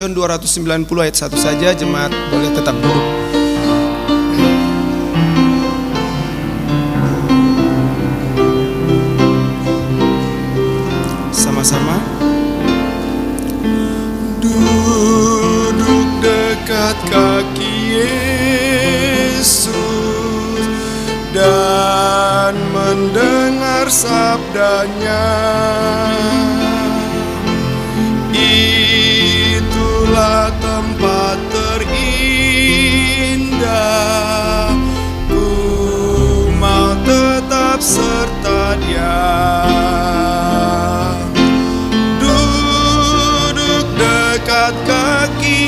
John 290 ayat 1 saja, jemaat boleh tetap duduk. Sama-sama. Duduk dekat kaki Yesus dan mendengar sabdanya. Itulah tempat terindah, ku mau tetap serta Dia. Duduk dekat kaki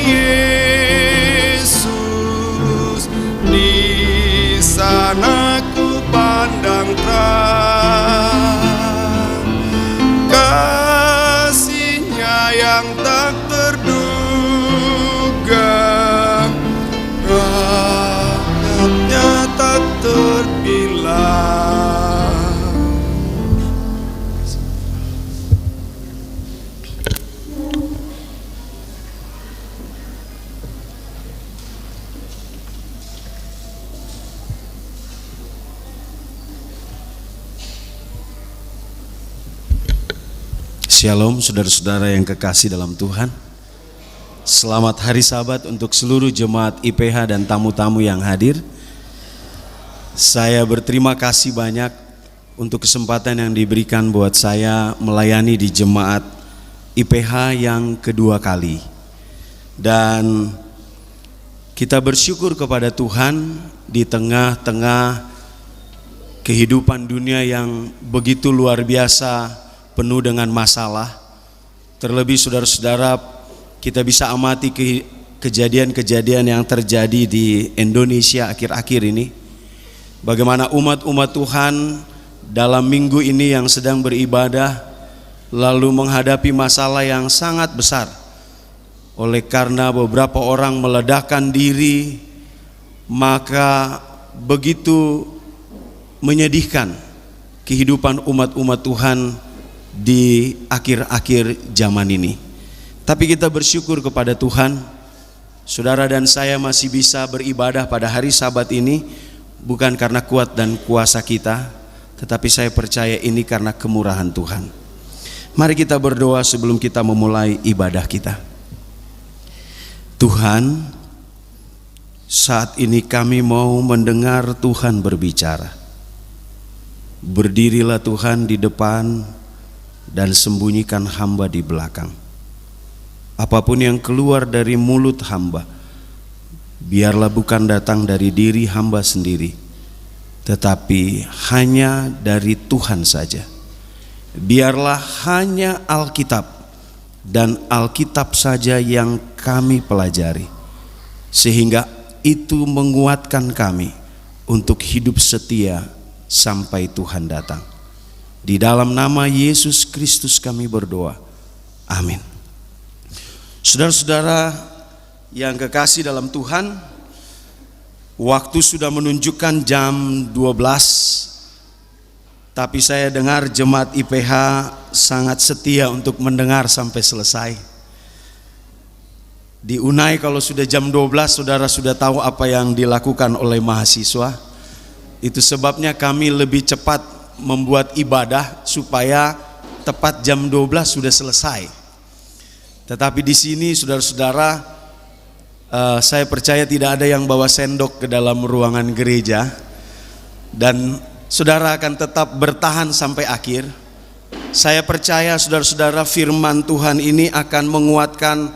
Yesus, di sana ku pandang terang kasih-Nya yang tak terduga, rahmat-Nya tak terbilang. Shalom saudara-saudara yang kekasih dalam Tuhan. Selamat hari Sabat untuk seluruh jemaat IPH dan tamu-tamu yang hadir. Saya berterima kasih banyak untuk kesempatan yang diberikan buat saya melayani di jemaat IPH yang kedua kali. Dan kita bersyukur kepada Tuhan di tengah-tengah kehidupan dunia yang begitu luar biasa, penuh dengan masalah. Terlebih saudara-saudara, kita bisa amati kejadian-kejadian yang terjadi di Indonesia akhir-akhir ini. Bagaimana umat-umat Tuhan dalam minggu ini yang sedang beribadah lalu menghadapi masalah yang sangat besar. Oleh karena beberapa orang meledakkan diri, maka begitu menyedihkan kehidupan umat-umat Tuhan di akhir-akhir zaman ini. Tapi kita bersyukur kepada Tuhan, saudara dan saya masih bisa beribadah pada hari Sabat ini, bukan karena kuat dan kuasa kita, tetapi saya percaya ini karena kemurahan Tuhan. Mari kita berdoa sebelum kita memulai ibadah kita. Tuhan, saat ini kami mau mendengar Tuhan berbicara. Berdirilah Tuhan di depan dan sembunyikan hamba di belakang. Apapun yang keluar dari mulut hamba, biarlah bukan datang dari diri hamba sendiri, tetapi hanya dari Tuhan saja. Biarlah hanya Alkitab dan Alkitab saja yang kami pelajari, sehingga itu menguatkan kami untuk hidup setia sampai Tuhan datang. Di dalam nama Yesus Kristus kami berdoa. Amin. Saudara-saudara yang kekasih dalam Tuhan, waktu sudah menunjukkan jam 12, tapi saya dengar jemaat IPH sangat setia untuk mendengar sampai selesai. Di Unai kalau sudah jam 12 saudara sudah tahu apa yang dilakukan oleh mahasiswa. Itu sebabnya kami lebih cepat membuat ibadah supaya tepat jam 12 sudah selesai. Tetapi di sini saudara-saudara, saya percaya tidak ada yang bawa sendok ke dalam ruangan gereja, dan saudara akan tetap bertahan sampai akhir. Saya percaya saudara-saudara, firman Tuhan ini akan menguatkan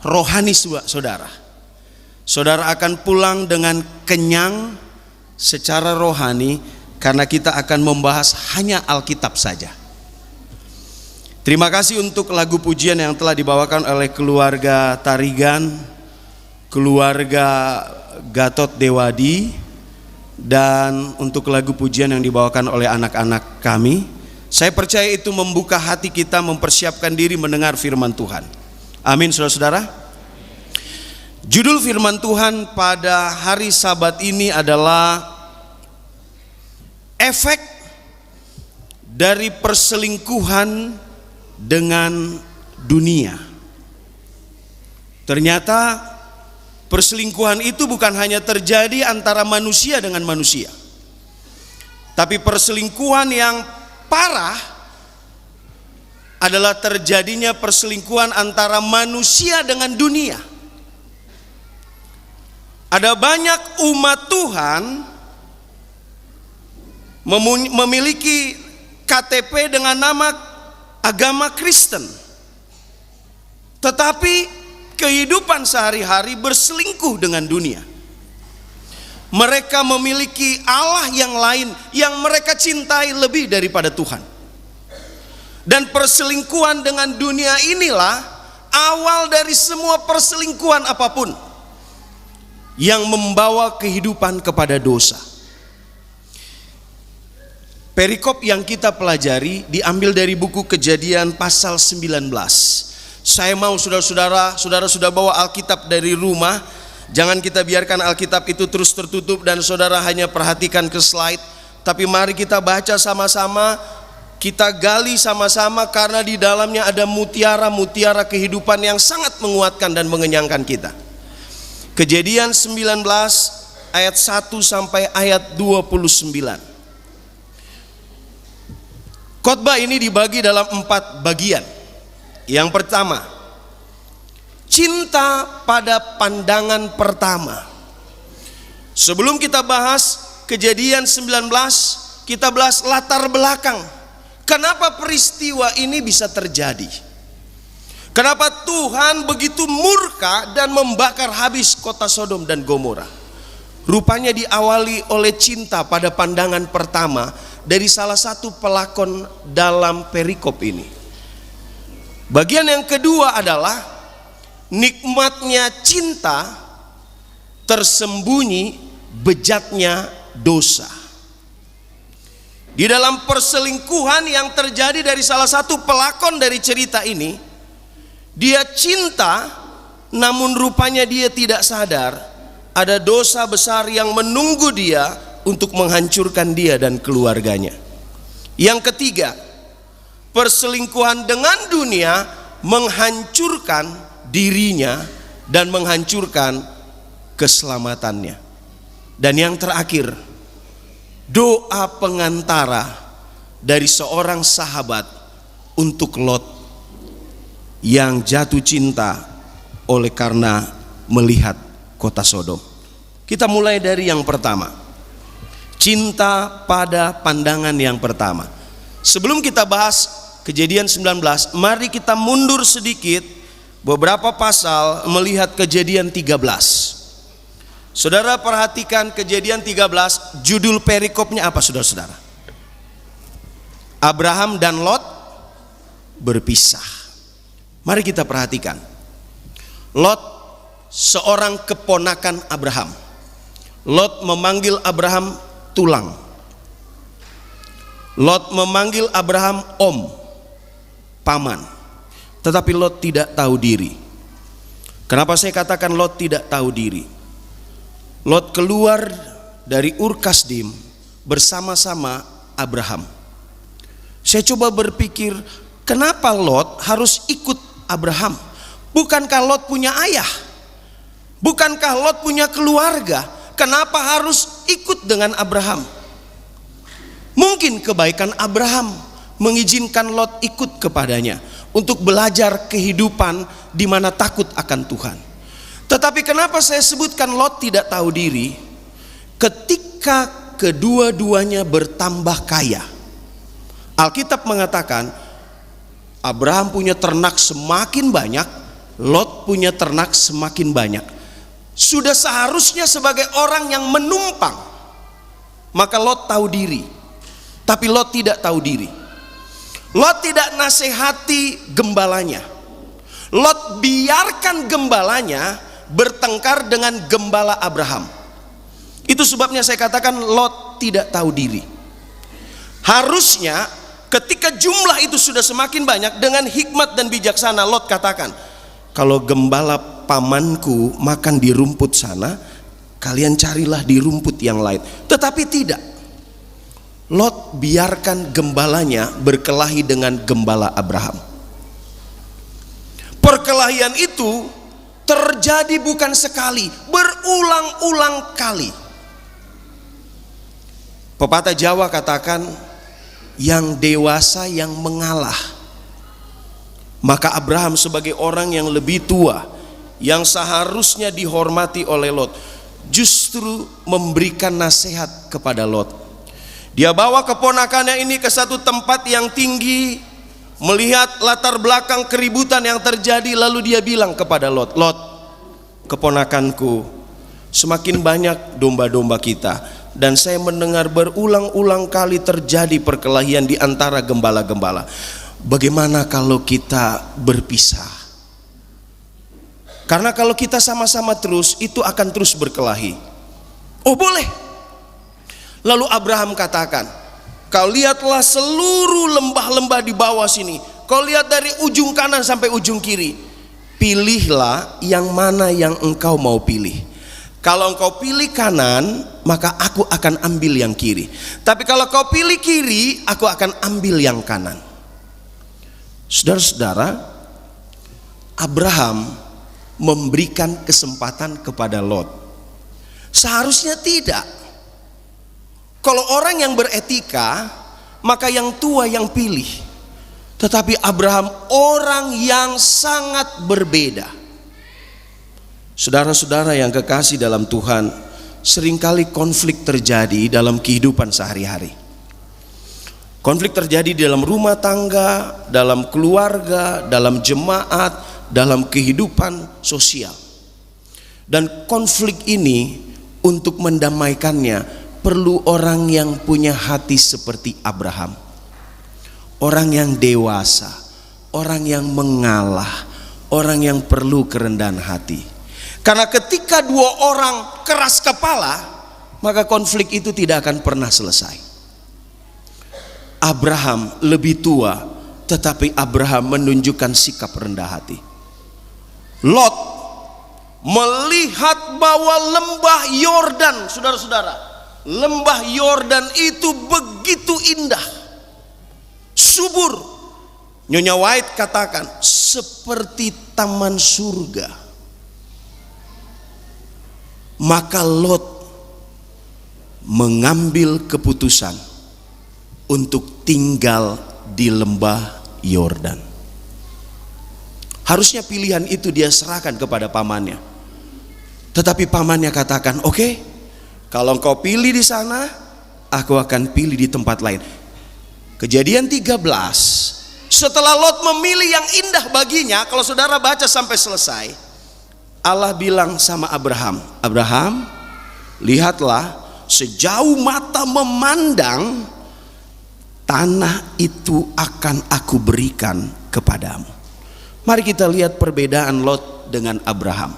rohani saudara. Saudara akan pulang dengan kenyang secara rohani, karena kita akan membahas hanya Alkitab saja. Terima kasih untuk lagu pujian yang telah dibawakan oleh keluarga Tarigan, keluarga Gatot Dewadi, dan untuk lagu pujian yang dibawakan oleh anak-anak kami. Saya percaya itu membuka hati kita, mempersiapkan diri mendengar firman Tuhan. Amin saudara-saudara. Judul firman Tuhan pada hari Sabat ini adalah efek dari perselingkuhan dengan dunia. Ternyata perselingkuhan itu bukan hanya terjadi antara manusia dengan manusia, tapi perselingkuhan yang parah adalah terjadinya perselingkuhan antara manusia dengan dunia. Ada banyak umat Tuhan memiliki KTP dengan nama agama Kristen, tetapi kehidupan sehari-hari berselingkuh dengan dunia. Mereka memiliki Allah yang lain yang mereka cintai lebih daripada Tuhan. Dan perselingkuhan dengan dunia inilah awal dari semua perselingkuhan apapun yang membawa kehidupan kepada dosa. Perikop yang kita pelajari diambil dari buku Kejadian pasal 19. Saya mau saudara sudah bawa Alkitab dari rumah. Jangan kita biarkan Alkitab itu terus tertutup dan saudara hanya perhatikan ke slide. Tapi mari kita baca sama-sama, kita gali sama-sama, karena di dalamnya ada mutiara-mutiara kehidupan yang sangat menguatkan dan mengenyangkan kita. Kejadian 19 ayat 1 sampai ayat 29. Khotbah ini dibagi dalam 4 bagian. Yang pertama, cinta pada pandangan pertama. Sebelum kita bahas Kejadian 19, kita bahas latar belakang. Kenapa peristiwa ini bisa terjadi? Kenapa Tuhan begitu murka dan membakar habis kota Sodom dan Gomora? Rupanya diawali oleh cinta pada pandangan pertama dari salah satu pelakon dalam perikop ini. Bagian yang kedua adalah nikmatnya cinta tersembunyi bejatnya dosa. Di dalam perselingkuhan yang terjadi dari salah satu pelakon dari cerita ini, dia cinta namun rupanya dia tidak sadar ada dosa besar yang menunggu dia untuk menghancurkan dia dan keluarganya. Yang ketiga, perselingkuhan dengan dunia menghancurkan dirinya dan menghancurkan keselamatannya. Dan yang terakhir, doa pengantara dari seorang sahabat untuk Lot yang jatuh cinta oleh karena melihat kota Sodom. Kita mulai dari yang pertama. Cinta pada pandangan yang pertama. Sebelum kita bahas Kejadian 19, mari kita mundur sedikit beberapa pasal melihat Kejadian 13. Saudara perhatikan Kejadian 13, judul perikopnya apa saudara-saudara? Abraham dan Lot berpisah. Mari kita perhatikan. Lot seorang keponakan Abraham. Lot memanggil Abraham tulang. Lot memanggil Abraham om, paman. Tetapi Lot tidak tahu diri. Kenapa saya katakan Lot tidak tahu diri? Lot keluar dari Ur Kasdim bersama-sama Abraham. Saya coba berpikir, kenapa Lot harus ikut Abraham? Bukankah Lot punya ayah? Bukankah Lot punya keluarga? Kenapa harus ikut dengan Abraham? Mungkin kebaikan Abraham mengizinkan Lot ikut kepadanya untuk belajar kehidupan di mana takut akan Tuhan. Tetapi kenapa saya sebutkan Lot tidak tahu diri? Ketika kedua-duanya bertambah kaya, Alkitab mengatakan Abraham punya ternak semakin banyak, Lot punya ternak semakin banyak. Sudah seharusnya sebagai orang yang menumpang, maka Lot tahu diri. Tapi Lot tidak tahu diri. Lot tidak nasihati gembalanya. Lot biarkan gembalanya bertengkar dengan gembala Abraham. Itu sebabnya saya katakan Lot tidak tahu diri. Harusnya ketika jumlah itu sudah semakin banyak, dengan hikmat dan bijaksana Lot katakan, kalau gembala pamanku makan di rumput sana, kalian carilah di rumput yang lain. Tetapi tidak. Lot biarkan gembalanya berkelahi dengan gembala Abraham. Perkelahian itu terjadi bukan sekali, berulang-ulang kali. Pepatah Jawa katakan, yang dewasa yang mengalah. Maka Abraham sebagai orang yang lebih tua, yang seharusnya dihormati oleh Lot, justru memberikan nasihat kepada Lot. Dia bawa keponakannya ini ke satu tempat yang tinggi, melihat latar belakang keributan yang terjadi, lalu dia bilang kepada Lot, Lot, keponakanku, semakin banyak domba-domba kita, dan saya mendengar berulang-ulang kali terjadi perkelahian di antara gembala-gembala. Bagaimana kalau kita berpisah? Karena kalau kita sama-sama terus, itu akan terus berkelahi. Oh boleh. Lalu Abraham katakan, kau lihatlah seluruh lembah-lembah di bawah sini. Kau lihat dari ujung kanan sampai ujung kiri. Pilihlah yang mana yang engkau mau pilih. Kalau engkau pilih kanan, maka aku akan ambil yang kiri. Tapi kalau kau pilih kiri, aku akan ambil yang kanan. Saudara-saudara, Abraham memberikan kesempatan kepada Lot. Seharusnya tidak. Kalau orang yang beretika, maka yang tua yang pilih. Tetapi Abraham orang yang sangat berbeda. Saudara-saudara yang kekasih dalam Tuhan, seringkali konflik terjadi dalam kehidupan sehari-hari. Konflik terjadi di dalam rumah tangga, dalam keluarga, dalam jemaat, dalam kehidupan sosial. Dan konflik ini untuk mendamaikannya perlu orang yang punya hati seperti Abraham. Orang yang dewasa, orang yang mengalah, orang yang perlu kerendahan hati. Karena ketika dua orang keras kepala, maka konflik itu tidak akan pernah selesai. Abraham lebih tua, tetapi Abraham menunjukkan sikap rendah hati. Lot melihat bahwa lembah Yordan, saudara-saudara, lembah Yordan itu begitu indah, subur. Nyonya White katakan seperti taman surga. Maka Lot mengambil keputusan untuk tinggal di lembah Yordan. Harusnya pilihan itu dia serahkan kepada pamannya. Tetapi pamannya katakan, oke, kalau engkau pilih di sana, aku akan pilih di tempat lain. Kejadian 13, setelah Lot memilih yang indah baginya, kalau saudara baca sampai selesai, Allah bilang sama Abraham, Abraham, lihatlah, sejauh mata memandang, tanah itu akan aku berikan kepadamu. Mari kita lihat perbedaan Lot dengan Abraham.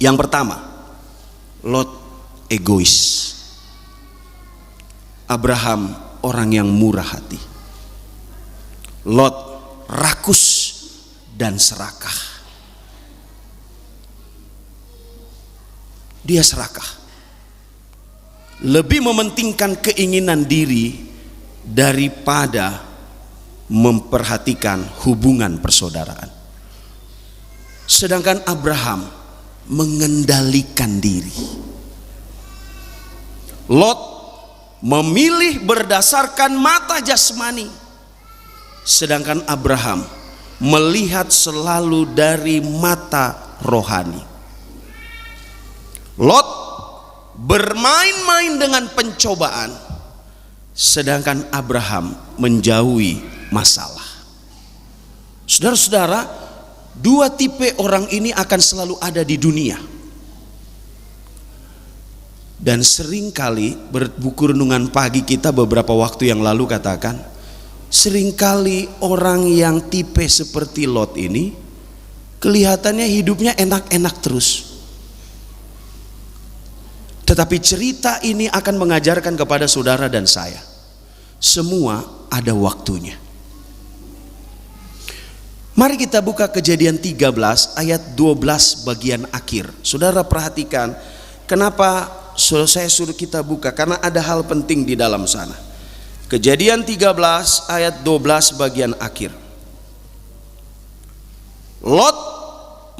Yang pertama, Lot egois. Abraham orang yang murah hati. Lot rakus dan serakah. Dia serakah. Lebih mementingkan keinginan diri daripada memperhatikan hubungan persaudaraan. Sedangkan Abraham mengendalikan diri. Lot memilih berdasarkan mata jasmani, sedangkan Abraham melihat selalu dari mata rohani. Lot bermain-main dengan pencobaan, sedangkan Abraham menjauhi masalah. Saudara-saudara, dua tipe orang ini akan selalu ada di dunia. Dan seringkali buku renungan pagi kita beberapa waktu yang lalu katakan, seringkali orang yang tipe seperti Lot ini kelihatannya hidupnya enak-enak terus. Tetapi cerita ini akan mengajarkan kepada saudara dan saya, semua ada waktunya. Mari kita buka Kejadian 13 ayat 12 bagian akhir. Saudara perhatikan, kenapa saya suruh kita buka? Karena ada hal penting di dalam sana. Kejadian 13 ayat 12 bagian akhir. Lot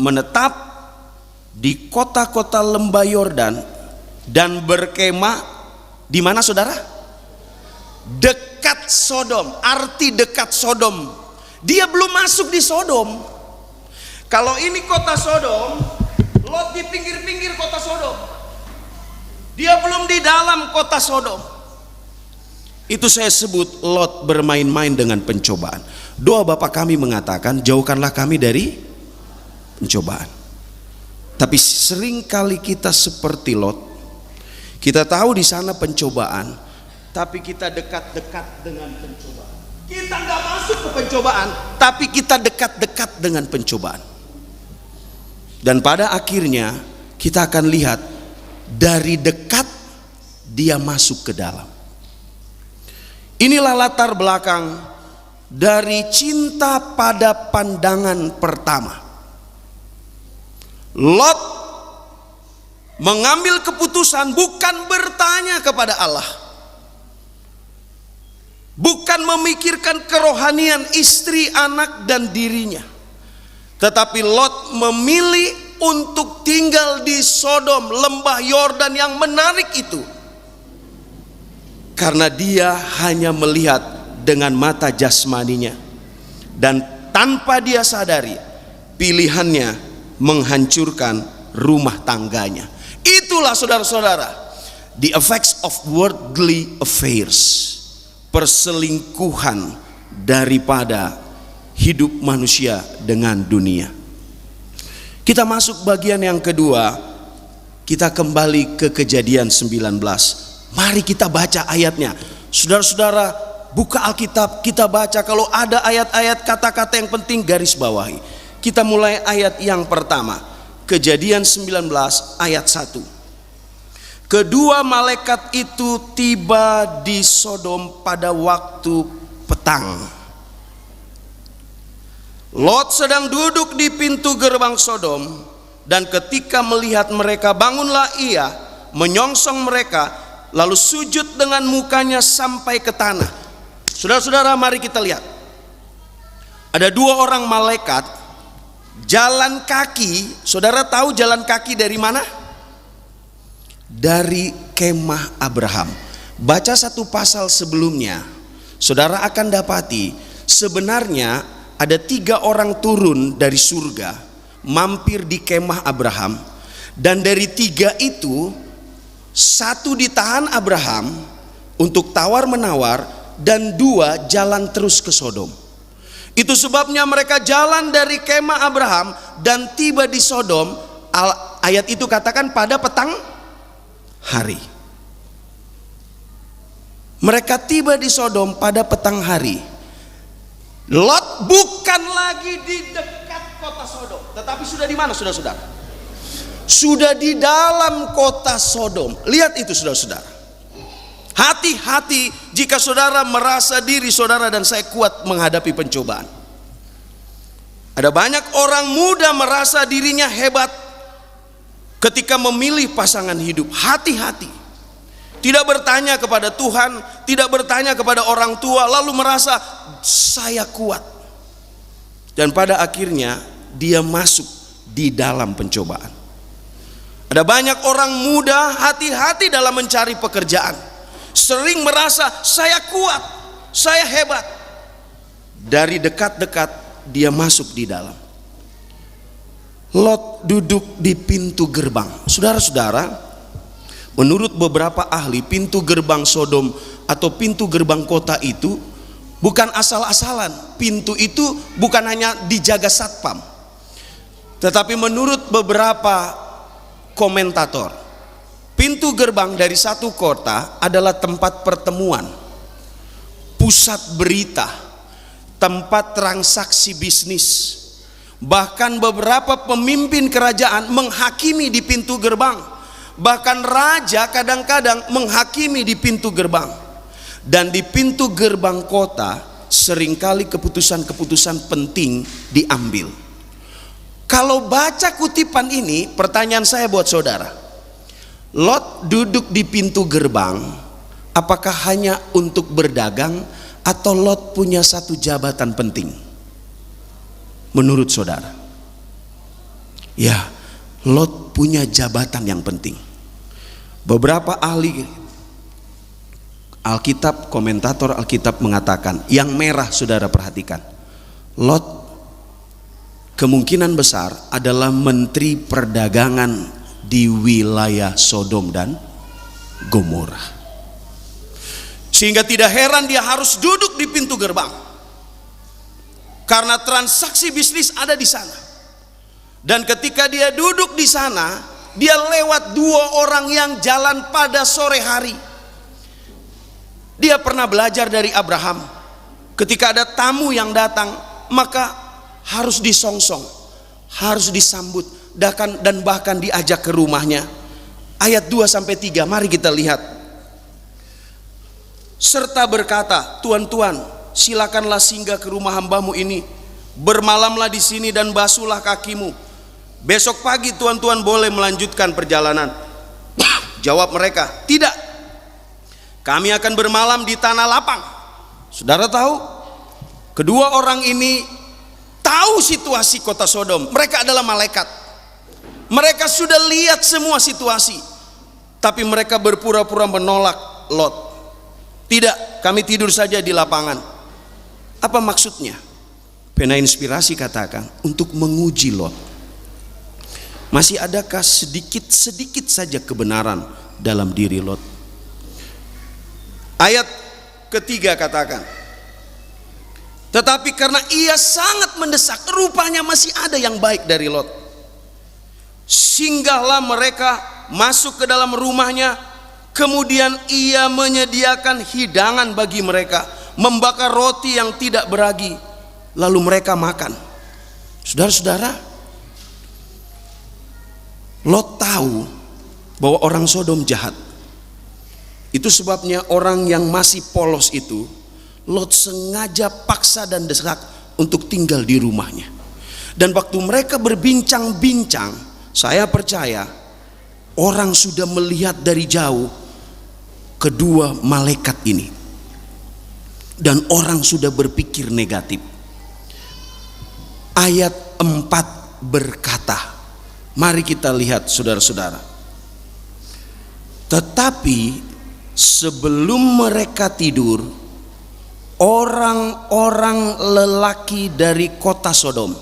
menetap di kota-kota lembah Yordan dan berkemah di mana saudara? Dekat Sodom. Arti dekat Sodom, dia belum masuk di Sodom. Kalau ini kota Sodom, Lot di pinggir-pinggir kota Sodom, dia belum di dalam kota Sodom. Itu saya sebut Lot bermain-main dengan pencobaan. Doa Bapa kami mengatakan, jauhkanlah kami dari pencobaan. Tapi seringkali kita seperti Lot, kita tahu di sana pencobaan, tapi kita dekat-dekat dengan pencobaan. Kita nggak masuk ke pencobaan, tapi kita dekat-dekat dengan pencobaan. Dan pada akhirnya kita akan lihat dari dekat dia masuk ke dalam. Inilah latar belakang dari cinta pada pandangan pertama. Lot mengambil keputusan bukan bertanya kepada Allah, bukan memikirkan kerohanian istri, anak, dan dirinya, tetapi Lot memilih untuk tinggal di Sodom, lembah Yordan yang menarik itu, karena dia hanya melihat dengan mata jasmaninya, dan tanpa dia sadari pilihannya menghancurkan rumah tangganya. Itulah saudara-saudara, the effects of worldly affairs, perselingkuhan daripada hidup manusia dengan dunia. Kita masuk bagian yang kedua. Kita kembali ke Kejadian 19. Mari kita baca ayatnya. Saudara-saudara, buka Alkitab, kita baca. Kalau ada ayat-ayat kata-kata yang penting, garis bawahi. Kita mulai ayat yang pertama. Kejadian 19 ayat 1. Kedua malaikat itu tiba di Sodom pada waktu petang. Lot sedang duduk di pintu gerbang Sodom, dan ketika melihat mereka, bangunlah ia, menyongsong mereka, lalu sujud dengan mukanya sampai ke tanah. Saudara-saudara, mari kita lihat. Ada dua orang malaikat jalan kaki. Saudara tahu jalan kaki dari mana? Dari kemah Abraham. Baca satu pasal sebelumnya, saudara akan dapati sebenarnya ada 3 orang turun dari surga, mampir di kemah Abraham, dan dari 3 itu 1 ditahan Abraham untuk tawar menawar, dan 2 jalan terus ke Sodom. Itu sebabnya mereka jalan dari kemah Abraham dan tiba di Sodom. Ayat itu katakan pada petang hari. Mereka tiba di Sodom pada petang hari. Lot bukan lagi di dekat kota Sodom, tetapi sudah di mana, saudara-saudara? Sudah di dalam kota Sodom. Lihat itu, saudara-saudara. Hati-hati jika saudara merasa diri saudara dan saya kuat menghadapi pencobaan. Ada banyak orang muda merasa dirinya hebat ketika memilih pasangan hidup. Hati-hati. Tidak bertanya kepada Tuhan, tidak bertanya kepada orang tua, lalu merasa saya kuat. Dan pada akhirnya dia masuk di dalam pencobaan. Ada banyak orang muda hati-hati dalam mencari pekerjaan. Sering merasa saya kuat, saya hebat. Dari dekat-dekat dia masuk di dalam. Lot duduk di pintu gerbang. Saudara-saudara, menurut beberapa ahli, pintu gerbang Sodom atau pintu gerbang kota itu bukan asal-asalan. Pintu itu bukan hanya dijaga satpam, tetapi menurut beberapa komentator, pintu gerbang dari satu kota adalah tempat pertemuan, pusat berita, tempat transaksi bisnis. Bahkan beberapa pemimpin kerajaan menghakimi di pintu gerbang. Bahkan raja kadang-kadang menghakimi di pintu gerbang. Dan di pintu gerbang kota seringkali keputusan-keputusan penting diambil. Kalau baca kutipan ini, pertanyaan saya buat saudara, Lot duduk di pintu gerbang, apakah hanya untuk berdagang atau Lot punya satu jabatan penting? Menurut saudara, ya, Lot punya jabatan yang penting. Beberapa ahli Alkitab, komentator Alkitab mengatakan, yang merah saudara perhatikan, Lot kemungkinan besar adalah menteri perdagangan di wilayah Sodom dan Gomora. Sehingga tidak heran dia harus duduk di pintu gerbang, karena transaksi bisnis ada di sana. Dan ketika dia duduk di sana, dia lewat dua orang yang jalan pada sore hari. Dia pernah belajar dari Abraham. Ketika ada tamu yang datang, maka harus disongsong, harus disambut, dan bahkan diajak ke rumahnya. Ayat 2-3, mari kita lihat. Serta berkata, "Tuan-tuan, silakanlah singgah ke rumah hambamu ini. Bermalamlah di sini dan basuhlah kakimu. Besok pagi tuan-tuan boleh melanjutkan perjalanan." Jawab mereka, "Tidak. Kami akan bermalam di tanah lapang." Saudara tahu, kedua orang ini tahu situasi kota Sodom. Mereka adalah malaikat. Mereka sudah lihat semua situasi. Tapi mereka berpura-pura menolak Lot. "Tidak, kami tidur saja di lapangan." Apa maksudnya? Pena Inspirasi katakan, untuk menguji Lot. Masih adakah sedikit saja kebenaran dalam diri Lot? Ayat ketiga katakan, tetapi karena ia sangat mendesak, rupanya masih ada yang baik dari Lot. Singgahlah mereka masuk ke dalam rumahnya. Kemudian ia menyediakan hidangan bagi mereka, membakar roti yang tidak beragi, lalu mereka makan. Saudara-saudara, Lot tahu bahwa orang Sodom jahat. Itu sebabnya orang yang masih polos itu, Lot sengaja paksa dan desak untuk tinggal di rumahnya. Dan waktu mereka berbincang-bincang, saya percaya orang sudah melihat dari jauh kedua malaikat ini. Dan orang sudah berpikir negatif. Ayat 4 berkata, mari kita lihat saudara-saudara. Tetapi sebelum mereka tidur, orang-orang lelaki dari kota Sodom,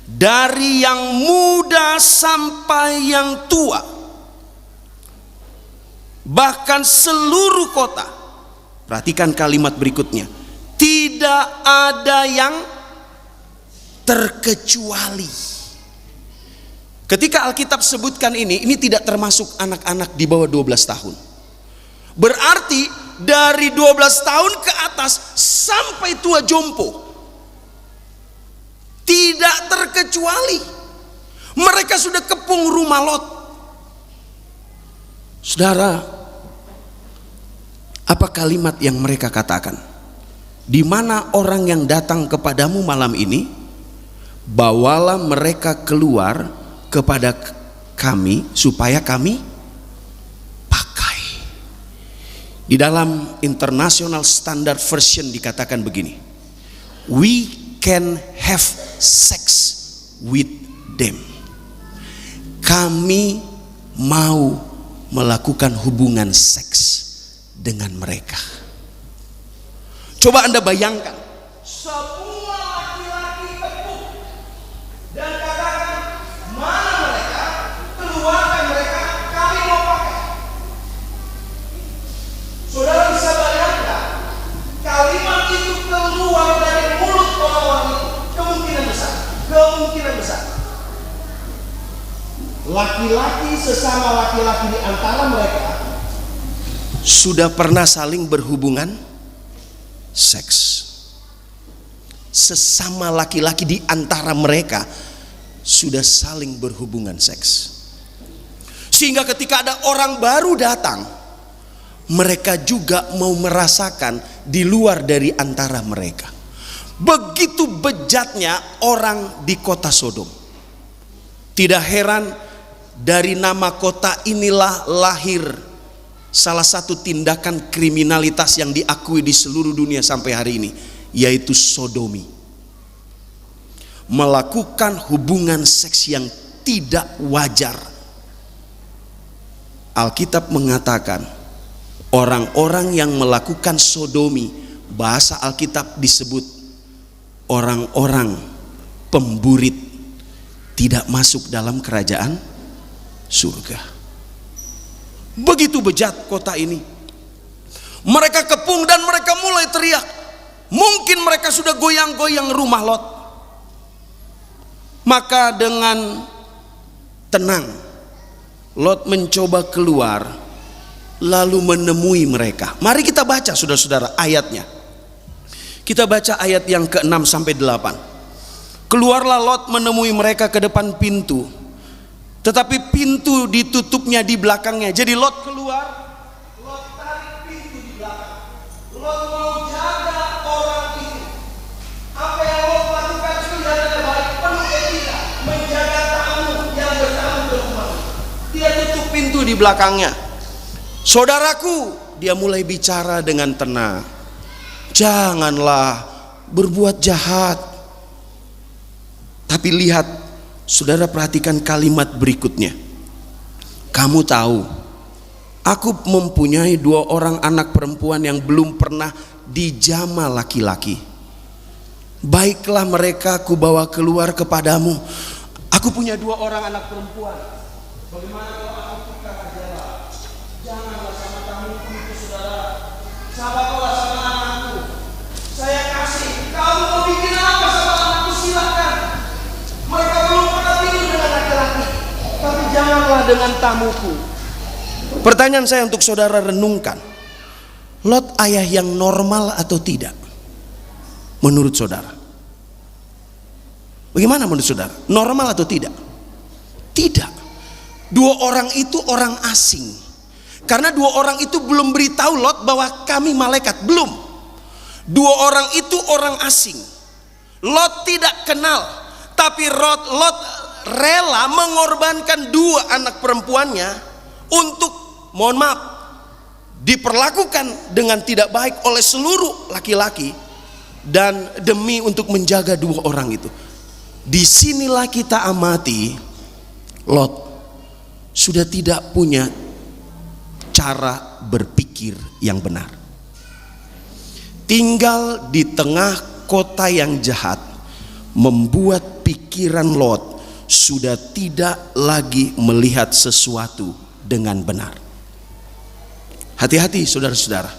dari yang muda sampai yang tua, bahkan seluruh kota, perhatikan kalimat berikutnya, tidak ada yang terkecuali. Ketika Alkitab sebutkan ini tidak termasuk anak-anak di bawah 12 tahun. Berarti dari 12 tahun ke atas sampai tua jompo, tidak terkecuali. Mereka sudah kepung rumah Lot. Saudara, apa kalimat yang mereka katakan? Di mana orang yang datang kepadamu malam ini, bawalah mereka keluar kepada kami supaya kami pakai. Di dalam International Standard Version dikatakan begini, we can have sex with them. Kami mau melakukan hubungan seks dengan mereka. Coba Anda bayangkan, semua laki-laki kepung dan katakan, mana mereka? Keluarkan mereka, kami mau pakai. Saudara bisa bayangkan, kalimat itu keluar dari mulut orang-orang itu, kemungkinan besar. Laki-laki sesama laki-laki di antara mereka sudah pernah saling berhubungan seks. Sesama laki-laki di antara mereka sudah saling berhubungan seks. Sehingga ketika ada orang baru datang, mereka juga mau merasakan di luar dari antara mereka. Begitu bejatnya orang di kota Sodom. Tidak heran dari nama kota inilah lahir salah satu tindakan kriminalitas yang diakui di seluruh dunia sampai hari ini, yaitu sodomi. melakukan hubungan seks yang tidak wajar. Alkitab mengatakan orang-orang yang melakukan sodomi, bahasa Alkitab disebut orang-orang pemburit, tidak masuk dalam kerajaan surga. Begitu bejat kota ini. Mereka kepung dan mereka mulai teriak. Mungkin mereka sudah goyang-goyang rumah Lot. Maka dengan tenang Lot mencoba keluar lalu menemui mereka. Mari kita baca saudara-saudara ayatnya. Kita baca ayat yang ke-6 sampai 8. Keluarlah Lot menemui mereka ke depan pintu, tetapi pintu ditutupnya di belakangnya. Jadi Lot keluar, Lot tarik pintu di belakang. Lot mau jaga orang itu. Apa yang Lot lakukan sudah baik, penuh etika, menjaga tamu yang bertamu ke rumah. Dia tutup pintu di belakangnya. Saudaraku, dia mulai bicara dengan tenang. Janganlah berbuat jahat. Tapi lihat, saudara perhatikan kalimat berikutnya. Kamu tahu, aku mempunyai 2 orang anak perempuan yang belum pernah dijama laki-laki. Baiklah mereka aku bawa keluar kepadamu. Aku punya 2 orang anak perempuan. Bagaimana kalau aku tukar ajalah? Janganlah sama tamuku itu saudara. Sahabatlah sama anakku. Saya kasih. Kamu mau bikin apa sama anakku silakan. Mereka belum pernah tidur dengan laki-laki. Tapi janganlah dengan tamuku. Pertanyaan saya untuk saudara renungkan. Lot ayah yang normal atau tidak? Menurut saudara. Bagaimana menurut saudara? Normal atau tidak? Tidak. 2 orang itu orang asing. Karena 2 orang itu belum beritahu Lot bahwa kami malaikat. Belum. 2 orang itu orang asing. Lot tidak kenal. Tapi Lot rela mengorbankan 2 anak perempuannya untuk, mohon maaf, diperlakukan dengan tidak baik oleh seluruh laki-laki. Dan demi untuk menjaga 2 orang itu. Disinilah kita amati Lot sudah tidak punya cara berpikir yang benar. Tinggal di tengah kota yang jahat membuat pikiran Lot sudah tidak lagi melihat sesuatu dengan benar. Hati-hati saudara-saudara.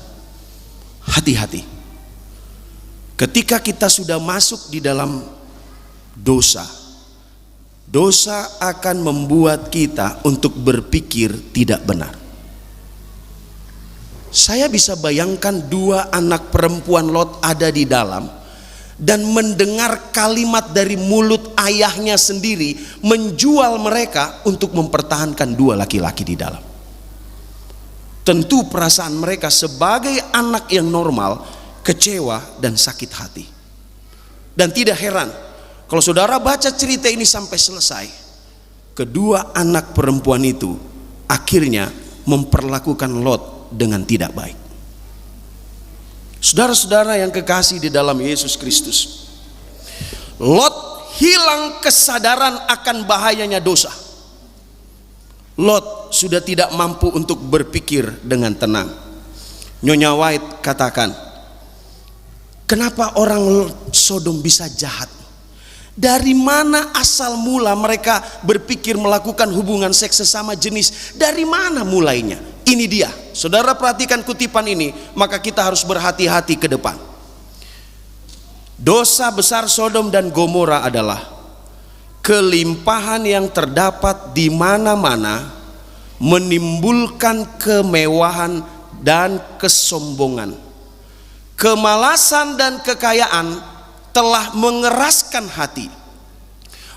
Hati-hati. Ketika kita sudah masuk di dalam dosa, dosa akan membuat kita untuk berpikir tidak benar. Saya bisa bayangkan 2 anak perempuan Lot ada di dalam dan mendengar kalimat dari mulut ayahnya sendiri menjual mereka untuk mempertahankan 2 laki-laki di dalam. Tentu perasaan mereka sebagai anak yang normal kecewa dan sakit hati. Dan tidak heran kalau saudara baca cerita ini sampai selesai, kedua anak perempuan itu akhirnya memperlakukan Lot dengan tidak baik. Saudara-saudara yang kekasih di dalam Yesus Kristus, Lot hilang kesadaran akan bahayanya dosa. Lot sudah tidak mampu untuk berpikir dengan tenang. Nyonya White katakan, kenapa orang Sodom bisa jahat? Dari mana asal mula mereka berpikir melakukan hubungan seks sesama jenis? Dari mana mulainya? Ini dia. Saudara perhatikan kutipan ini, maka kita harus berhati-hati ke depan. Dosa besar Sodom dan Gomora adalah kelimpahan yang terdapat di mana-mana menimbulkan kemewahan dan kesombongan. Kemalasan dan kekayaan telah mengeraskan hati.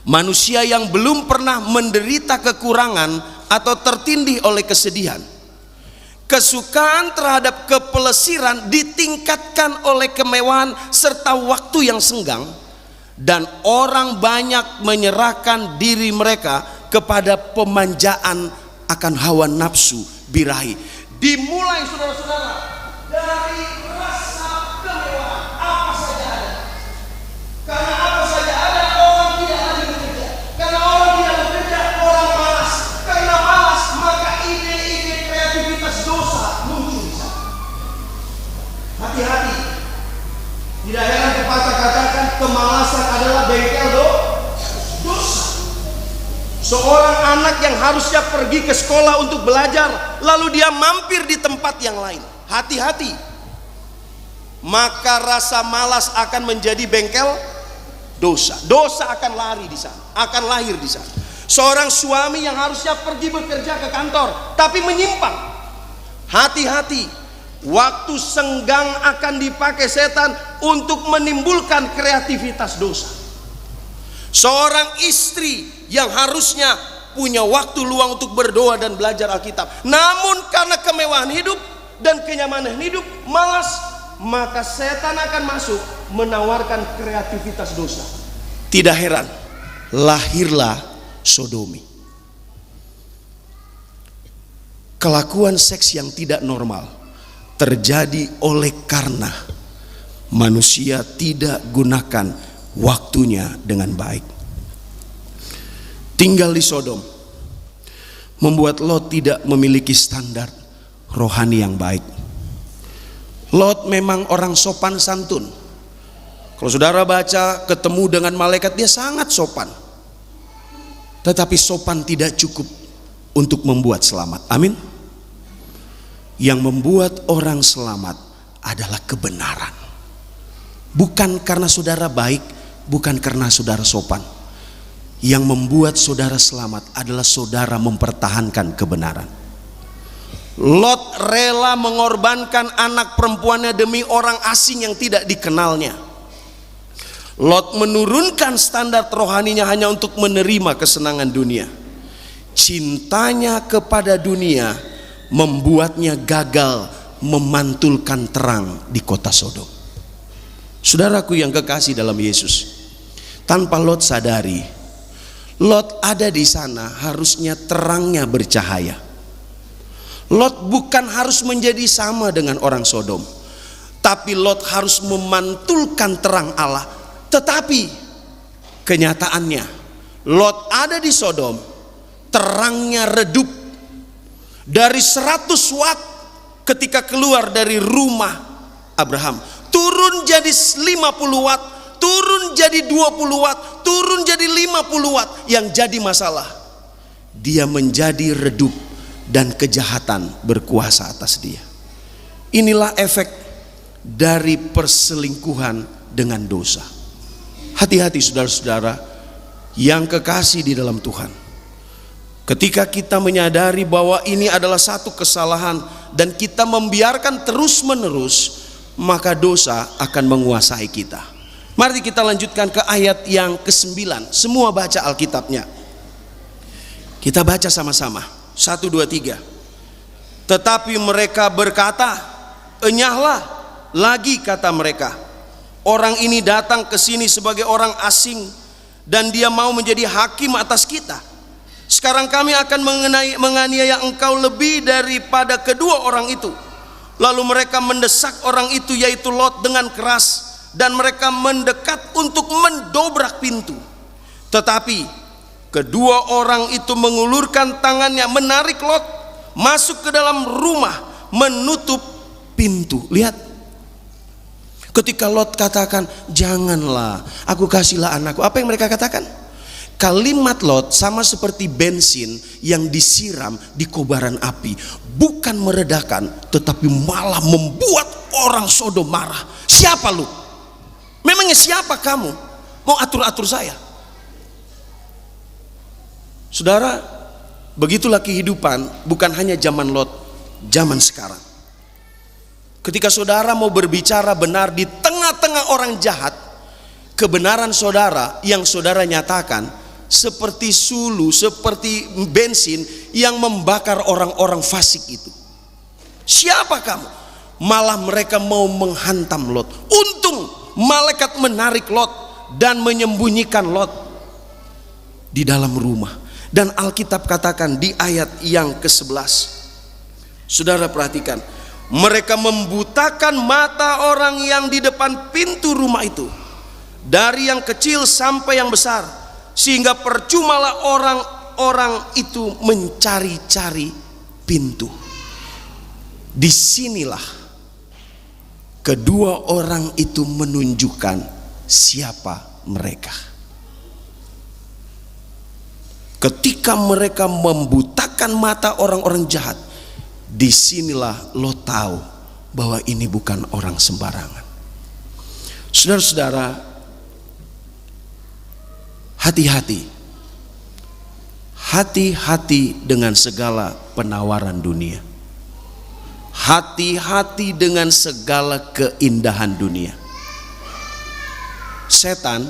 Manusia yang belum pernah menderita kekurangan atau tertindih oleh kesedihan. Kesukaan terhadap kepelesiran ditingkatkan oleh kemewahan serta waktu yang senggang. Dan orang banyak menyerahkan diri mereka kepada pemanjaan akan hawa nafsu birahi. Dimulai saudara-saudara dari rasa kemewahan, apa saja ada. Karena apa saja ada, orang Seorang anak yang harusnya pergi ke sekolah untuk belajar, lalu dia mampir di tempat yang lain. Hati-hati, maka rasa malas akan menjadi bengkel dosa. Dosa akan lari di sana, akan lahir di sana. Seorang suami yang harusnya pergi bekerja ke kantor, tapi menyimpang. Hati-hati, waktu senggang akan dipakai setan untuk menimbulkan kreativitas dosa. Seorang istri yang harusnya punya waktu luang untuk berdoa dan belajar Alkitab, namun karena kemewahan hidup dan kenyamanan hidup, malas, maka setan akan masuk menawarkan kreativitas dosa. Tidak heran, lahirlah sodomi. Kelakuan seks yang tidak normal terjadi oleh karena manusia tidak gunakan waktunya dengan baik. Tinggal di Sodom membuat Lot tidak memiliki standar rohani yang baik. Lot memang orang sopan santun. Kalau saudara baca, ketemu dengan malaikat, dia sangat sopan. Tetapi sopan tidak cukup untuk membuat selamat. Amin. Yang membuat orang selamat adalah kebenaran. Bukan karena saudara baik, bukan karena saudara sopan. Yang membuat saudara selamat adalah saudara mempertahankan kebenaran. Lot rela mengorbankan anak perempuannya demi orang asing yang tidak dikenalnya. Lot menurunkan standar rohaninya hanya untuk menerima kesenangan dunia. Cintanya kepada dunia membuatnya gagal memantulkan terang di kota Sodom. Saudaraku yang kekasih dalam Yesus, tanpa Lot sadari, Lot ada di sana harusnya terangnya bercahaya. Lot bukan harus menjadi sama dengan orang Sodom, tapi Lot harus memantulkan terang Allah. Tetapi kenyataannya Lot ada di Sodom, terangnya redup. Dari 100 watt ketika keluar dari rumah Abraham, turun jadi 50 watt, turun jadi 20 watt, turun jadi 50 watt. Yang jadi masalah, dia menjadi redup dan kejahatan berkuasa atas dia. Inilah efek dari perselingkuhan dengan dosa. Hati-hati saudara-saudara yang kekasih di dalam Tuhan. Ketika kita menyadari bahwa ini adalah satu kesalahan dan kita membiarkan terus-menerus, maka dosa akan menguasai kita. Mari kita lanjutkan ke ayat yang ke-9. Semua baca Alkitabnya. Kita baca sama-sama. 1, 2, 3. Tetapi mereka berkata, enyahlah lagi, kata mereka. Orang ini datang ke sini sebagai orang asing dan dia mau menjadi hakim atas kita. Sekarang kami akan menganiaya engkau lebih daripada kedua orang itu. Lalu mereka mendesak orang itu, yaitu Lot, dengan keras. Dan mereka mendekat untuk mendobrak pintu. Tetapi kedua orang itu mengulurkan tangannya, menarik Lot masuk ke dalam rumah, menutup pintu. Lihat, ketika Lot katakan, janganlah, aku kasihlah anakku. Apa yang mereka katakan? Kalimat Lot sama seperti bensin yang disiram di kobaran api. Bukan meredakan, tetapi malah membuat orang Sodom marah. Siapa lu? Memangnya siapa kamu? Mau atur-atur saya? Saudara, begitulah kehidupan bukan hanya zaman Lot, zaman sekarang. Ketika saudara mau berbicara benar di tengah-tengah orang jahat, kebenaran saudara yang saudara nyatakan seperti sulu, seperti bensin yang membakar orang-orang fasik itu. Siapa kamu? Malah mereka mau menghantam Lot. Untung malaikat menarik Lot dan menyembunyikan Lot di dalam rumah. Dan Alkitab katakan di ayat yang ke-11, saudara perhatikan, mereka membutakan mata orang yang di depan pintu rumah itu, dari yang kecil sampai yang besar, sehingga percumalah orang-orang itu mencari-cari pintu. Disinilah kedua orang itu menunjukkan siapa mereka. ketika mereka membutakan mata orang-orang jahat, disinilah Lot tahu bahwa ini bukan orang sembarangan. Saudara-saudara, hati-hati. Hati-hati dengan segala penawaran dunia. Hati-hati dengan segala keindahan dunia. Setan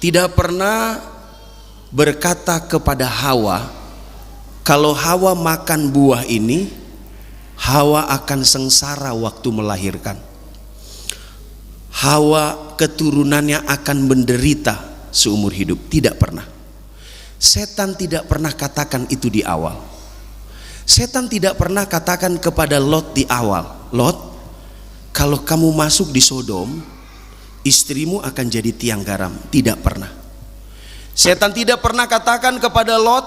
tidak pernah berkata kepada Hawa, kalau Hawa makan buah ini, Hawa akan sengsara waktu melahirkan. Hawa keturunannya akan menderita seumur hidup. Tidak pernah. Setan tidak pernah katakan itu di awal. Setan tidak pernah katakan kepada Lot di awal, Lot, kalau kamu masuk di Sodom, istrimu akan jadi tiang garam. Tidak pernah. Setan tidak pernah katakan kepada Lot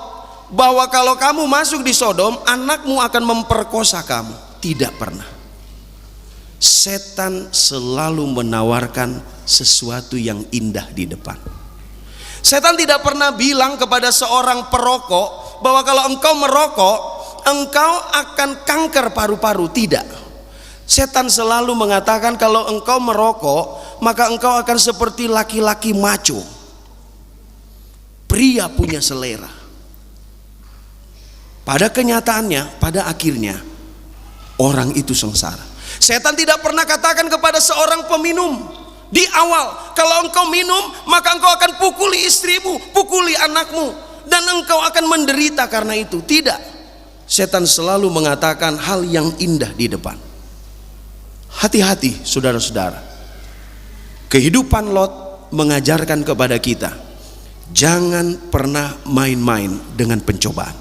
bahwa kalau kamu masuk di Sodom, anakmu akan memperkosa kamu. Tidak pernah. Setan selalu menawarkan sesuatu yang indah di depan. Setan tidak pernah bilang kepada seorang perokok bahwa kalau engkau merokok, engkau akan kanker paru-paru. Tidak. Setan selalu mengatakan kalau engkau merokok, maka engkau akan seperti laki-laki maco. Pria punya selera. Pada kenyataannya, pada akhirnya orang itu sengsara. Setan tidak pernah katakan kepada seorang peminum di awal, kalau engkau minum maka engkau akan pukuli istrimu, pukuli anakmu, dan engkau akan menderita karena itu. Tidak. Setan selalu mengatakan hal yang indah di depan. Hati-hati saudara-saudara. Kehidupan Lot mengajarkan kepada kita, jangan pernah main-main dengan pencobaan.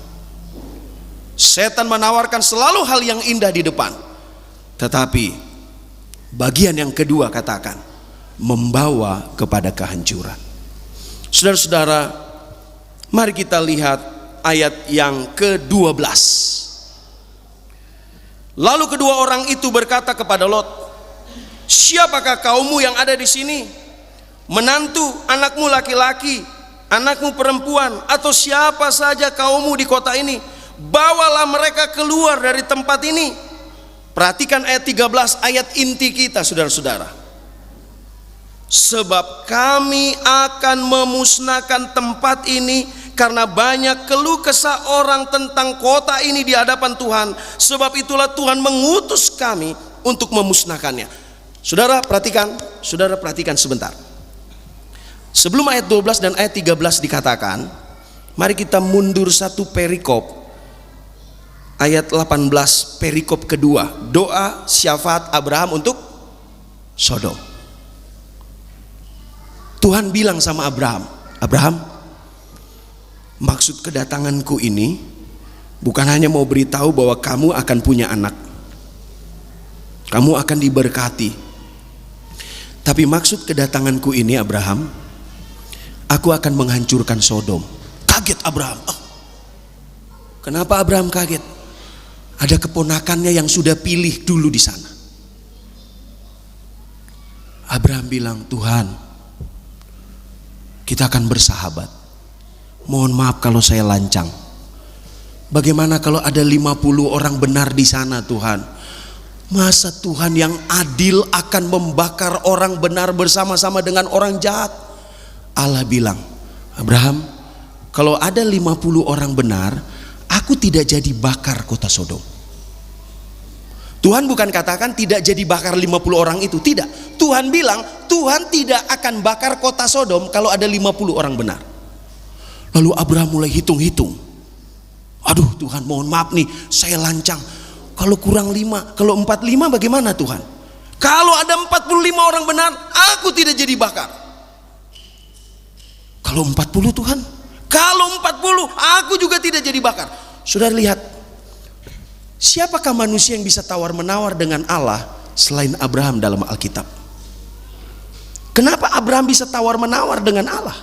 Setan menawarkan selalu hal yang indah di depan, tetapi bagian yang kedua katakan membawa kepada kehancuran. Saudara-saudara, mari kita lihat ayat yang ke-12. Lalu kedua orang itu berkata kepada Lot, siapakah kaummu yang ada di sini? Menantu, anakmu laki-laki, anakmu perempuan, atau siapa saja kaummu di kota ini? Bawalah mereka keluar dari tempat ini. Perhatikan ayat 13, ayat inti kita saudara-saudara. Sebab kami akan memusnahkan tempat ini karena banyak keluh kesah orang tentang kota ini di hadapan Tuhan. Sebab itulah Tuhan mengutus kami untuk memusnahkannya. Saudara perhatikan sebentar. Sebelum ayat 12 dan ayat 13 dikatakan, mari kita mundur satu perikop. Ayat 18 perikop kedua, doa syafaat Abraham untuk Sodom. Tuhan bilang sama Abraham, Abraham, maksud kedatanganku ini bukan hanya mau beritahu bahwa kamu akan punya anak, kamu akan diberkati. Tapi maksud kedatanganku ini Abraham, aku akan menghancurkan Sodom. Kaget Abraham. Oh, kenapa Abraham kaget? Ada keponakannya yang sudah pilih dulu di sana. Abraham bilang, Tuhan, kita akan bersahabat. Mohon maaf kalau saya lancang. Bagaimana kalau ada 50 orang benar di sana Tuhan? Masa Tuhan yang adil akan membakar orang benar bersama-sama dengan orang jahat? Allah bilang, Abraham, kalau ada 50 orang benar, aku tidak jadi bakar kota Sodom. Tuhan bukan katakan tidak jadi bakar 50 orang itu, tidak. Tuhan bilang Tuhan tidak akan bakar kota Sodom kalau ada 50 orang benar. Lalu Abraham mulai hitung-hitung. Aduh Tuhan, mohon maaf nih, saya lancang. Kalau kurang 5, kalau 45 bagaimana Tuhan? Kalau ada 45 orang benar, aku tidak jadi bakar. Kalau 40 Tuhan? Kalau 40, aku juga tidak jadi bakar. Saudara lihat, siapakah manusia yang bisa tawar-menawar dengan Allah selain Abraham dalam Alkitab? Kenapa Abraham bisa tawar-menawar dengan Allah?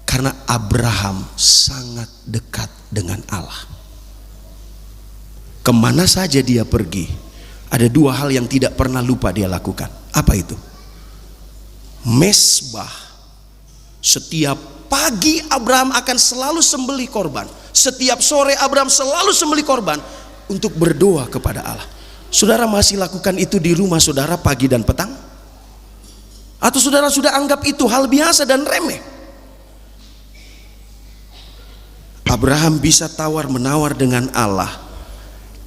Karena Abraham sangat dekat dengan Allah. Kemana saja dia pergi, ada dua hal yang tidak pernah lupa dia lakukan. Apa itu? Mesbah Setiap pagi Abraham akan selalu sembelih korban. Setiap sore Abraham selalu sembelih korban untuk berdoa kepada Allah. Saudara masih lakukan itu di rumah saudara pagi dan petang? Atau saudara sudah anggap itu hal biasa dan remeh? Abraham bisa tawar-menawar dengan Allah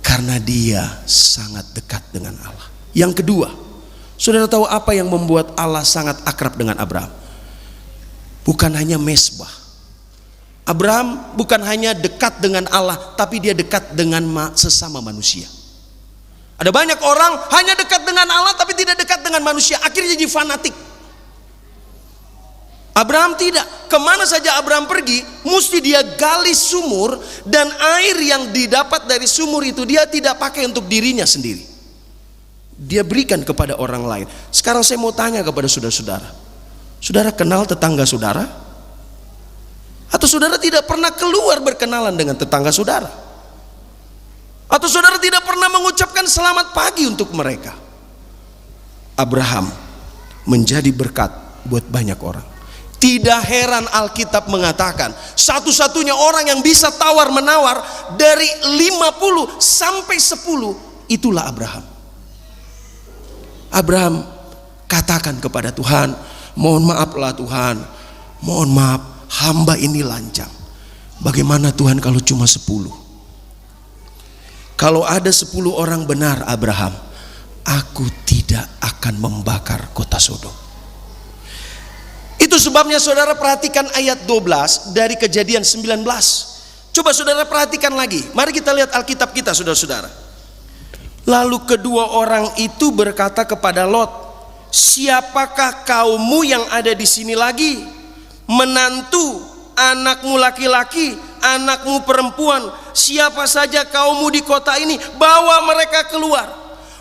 karena dia sangat dekat dengan Allah. Yang kedua, saudara tahu apa yang membuat Allah sangat akrab dengan Abraham? Bukan hanya mesbah. Abraham bukan hanya dekat dengan Allah, tapi dia dekat dengan sesama manusia. Ada banyak orang hanya dekat dengan Allah tapi tidak dekat dengan manusia, akhirnya jadi fanatik. Abraham tidak. Kemana saja Abraham pergi, mesti dia gali sumur, dan air yang didapat dari sumur itu dia tidak pakai untuk dirinya sendiri. Dia berikan kepada orang lain. Sekarang saya mau tanya kepada saudara-saudara. Saudara kenal tetangga saudara? Atau saudara tidak pernah keluar berkenalan dengan tetangga saudara? Atau saudara tidak pernah mengucapkan selamat pagi untuk mereka? Abraham menjadi berkat buat banyak orang. Tidak heran Alkitab mengatakan satu-satunya orang yang bisa tawar-menawar dari 50 sampai 10 itulah Abraham. Abraham katakan kepada Tuhan, mohon maaflah Tuhan, mohon maaf, hamba ini lancang. Bagaimana Tuhan kalau cuma 10? Kalau ada 10 orang benar Abraham, aku tidak akan membakar kota Sodom. Itu sebabnya saudara perhatikan ayat 12 dari Kejadian 19. Coba saudara perhatikan lagi. Mari kita lihat Alkitab kita, saudara-saudara. Lalu kedua orang itu berkata kepada Lot, siapakah kaummu yang ada di sini lagi? Menantu, anakmu laki-laki, anakmu perempuan, siapa saja kaummu di kota ini, bawa mereka keluar.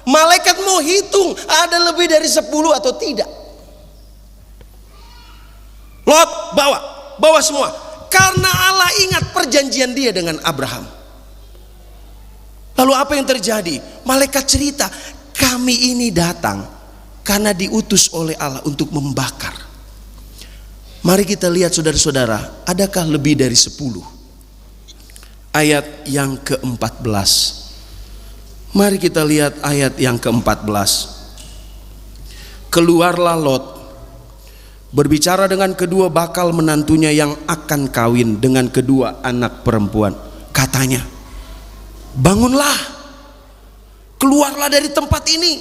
Malaikat mau hitung ada lebih dari 10 atau tidak. Lot, bawa semua. Karena Allah ingat perjanjian dia dengan Abraham. Lalu apa yang terjadi? Malaikat cerita, kami ini datang karena diutus oleh Allah untuk membakar. Mari kita lihat saudara-saudara, adakah lebih dari 10? Ayat yang ke-14. Mari kita lihat ayat yang ke-14. Keluarlah Lot, berbicara dengan kedua bakal menantunya yang akan kawin dengan kedua anak perempuan. Katanya, bangunlah, keluarlah dari tempat ini,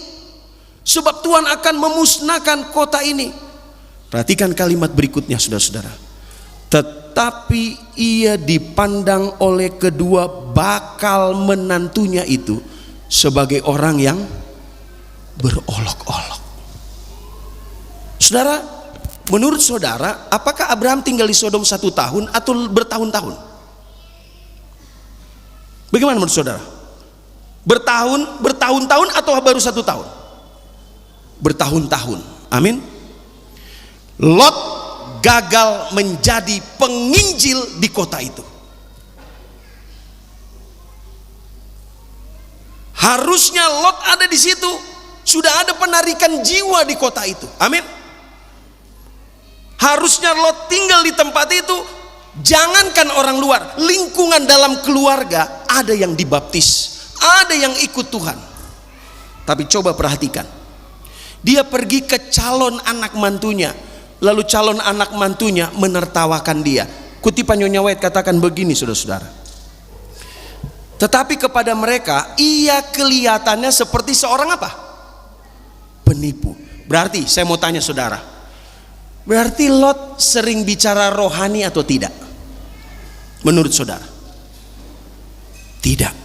sebab Tuhan akan memusnahkan kota ini. Perhatikan kalimat berikutnya saudara-saudara. Tetapi ia dipandang oleh kedua bakal menantunya itu sebagai orang yang berolok-olok. Saudara, menurut saudara, apakah Abraham tinggal di Sodom 1 tahun atau bertahun-tahun? Bagaimana menurut saudara? Bertahun-tahun atau baru 1 tahun? Bertahun-tahun. Amin. Lot gagal menjadi penginjil di kota itu. Harusnya Lot ada di situ, sudah ada penarikan jiwa di kota itu. Amin. Harusnya Lot tinggal di tempat itu. Jangankan orang luar, lingkungan dalam keluarga ada yang dibaptis, ada yang ikut Tuhan. Tapi coba perhatikan, dia pergi ke calon anak mantunya, lalu calon anak mantunya menertawakan dia. Kutipan Nyonya White katakan begini saudara-saudara, tetapi kepada mereka ia kelihatannya seperti seorang apa? Penipu. Berarti saya mau tanya saudara, berarti Lot sering bicara rohani atau tidak? Menurut saudara? Tidak.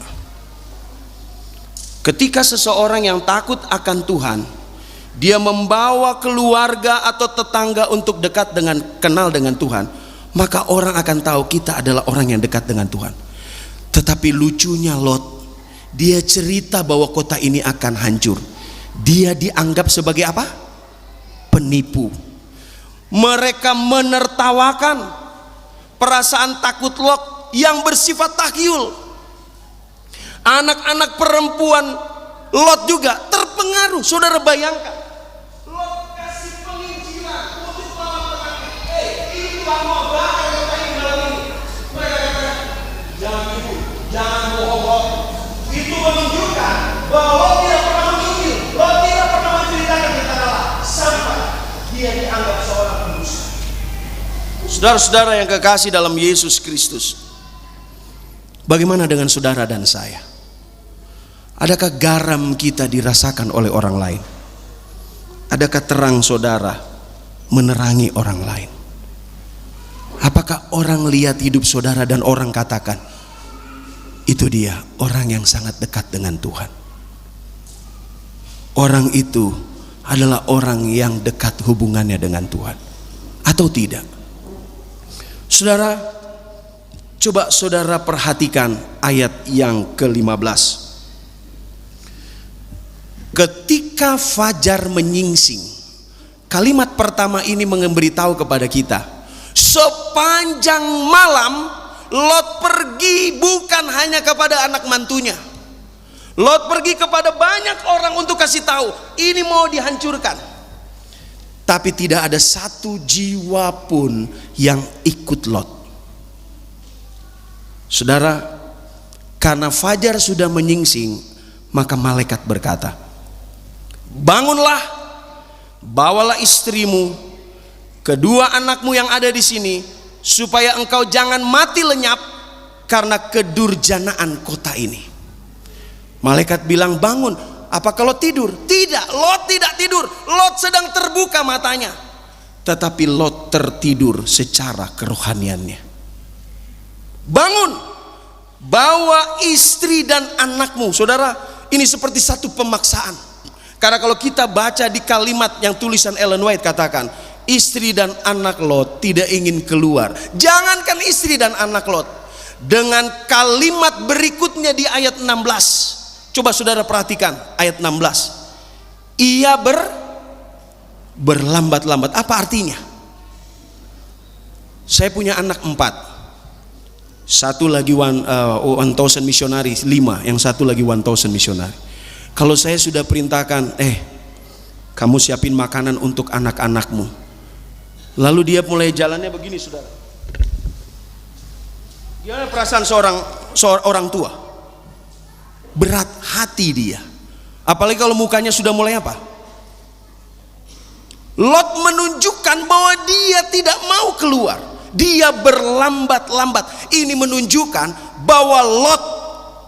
Ketika seseorang yang takut akan Tuhan, dia membawa keluarga atau tetangga untuk dekat dengan, kenal dengan Tuhan, maka orang akan tahu kita adalah orang yang dekat dengan Tuhan. Tetapi lucunya Lot, dia cerita bahwa kota ini akan hancur. Dia dianggap sebagai apa? Penipu. Mereka menertawakan perasaan takut Lot yang bersifat takyul. Anak-anak perempuan Lot juga terpengaruh. Saudara bayangkan, Lot kasih penginjilan untuk orang-orang, kamu bakal ngapain malam ini? Mereka katakan, jangan tipu, jangan bohong. Itu menunjukkan bahwa Lot tidak pernah menyindir, Lot tidak pernah menceritakan tentang Allah sampai dia dianggap seorang pendusta. Saudara-saudara yang kekasih dalam Yesus Kristus, bagaimana dengan saudara dan saya? Adakah garam kita dirasakan oleh orang lain? Adakah terang saudara menerangi orang lain? Apakah orang lihat hidup saudara dan orang katakan, itu dia orang yang sangat dekat dengan Tuhan. Orang itu adalah orang yang dekat hubungannya dengan Tuhan, atau tidak? Saudara, coba saudara perhatikan ayat yang ke-15. Ketika fajar menyingsing, kalimat pertama ini memberitahu kepada kita, sepanjang malam Lot pergi bukan hanya kepada anak mantunya. Lot pergi kepada banyak orang untuk kasih tahu ini mau dihancurkan. Tapi tidak ada satu jiwa pun yang ikut Lot. Saudara, karena fajar sudah menyingsing, maka malaikat berkata, bangunlah, bawalah istrimu, kedua anakmu yang ada di sini, supaya engkau jangan mati lenyap karena kedurjanaan kota ini. Malaikat bilang, bangun. Apa kalau tidur? Tidak, Lot tidak tidur. Lot sedang terbuka matanya. Tetapi Lot tertidur secara kerohaniannya. Bangun, bawa istri dan anakmu. Saudara, ini seperti satu pemaksaan. Karena kalau kita baca di kalimat yang tulisan Ellen White katakan, istri dan anak Lot tidak ingin keluar. Jangankan istri dan anak Lot, dengan kalimat berikutnya di ayat 16, coba saudara perhatikan ayat 16. Ia berlambat-lambat. Apa artinya? Saya punya anak 4. Satu lagi 1000 missionary, 5. Yang satu lagi 1000 missionary. Kalau saya sudah perintahkan, kamu siapin makanan untuk anak-anakmu, lalu dia mulai jalannya begini, saudara. Gimana perasaan seorang orang tua? Berat hati dia. Apalagi kalau mukanya sudah mulai apa? Lot menunjukkan bahwa dia tidak mau keluar. Dia berlambat-lambat. Ini menunjukkan bahwa Lot,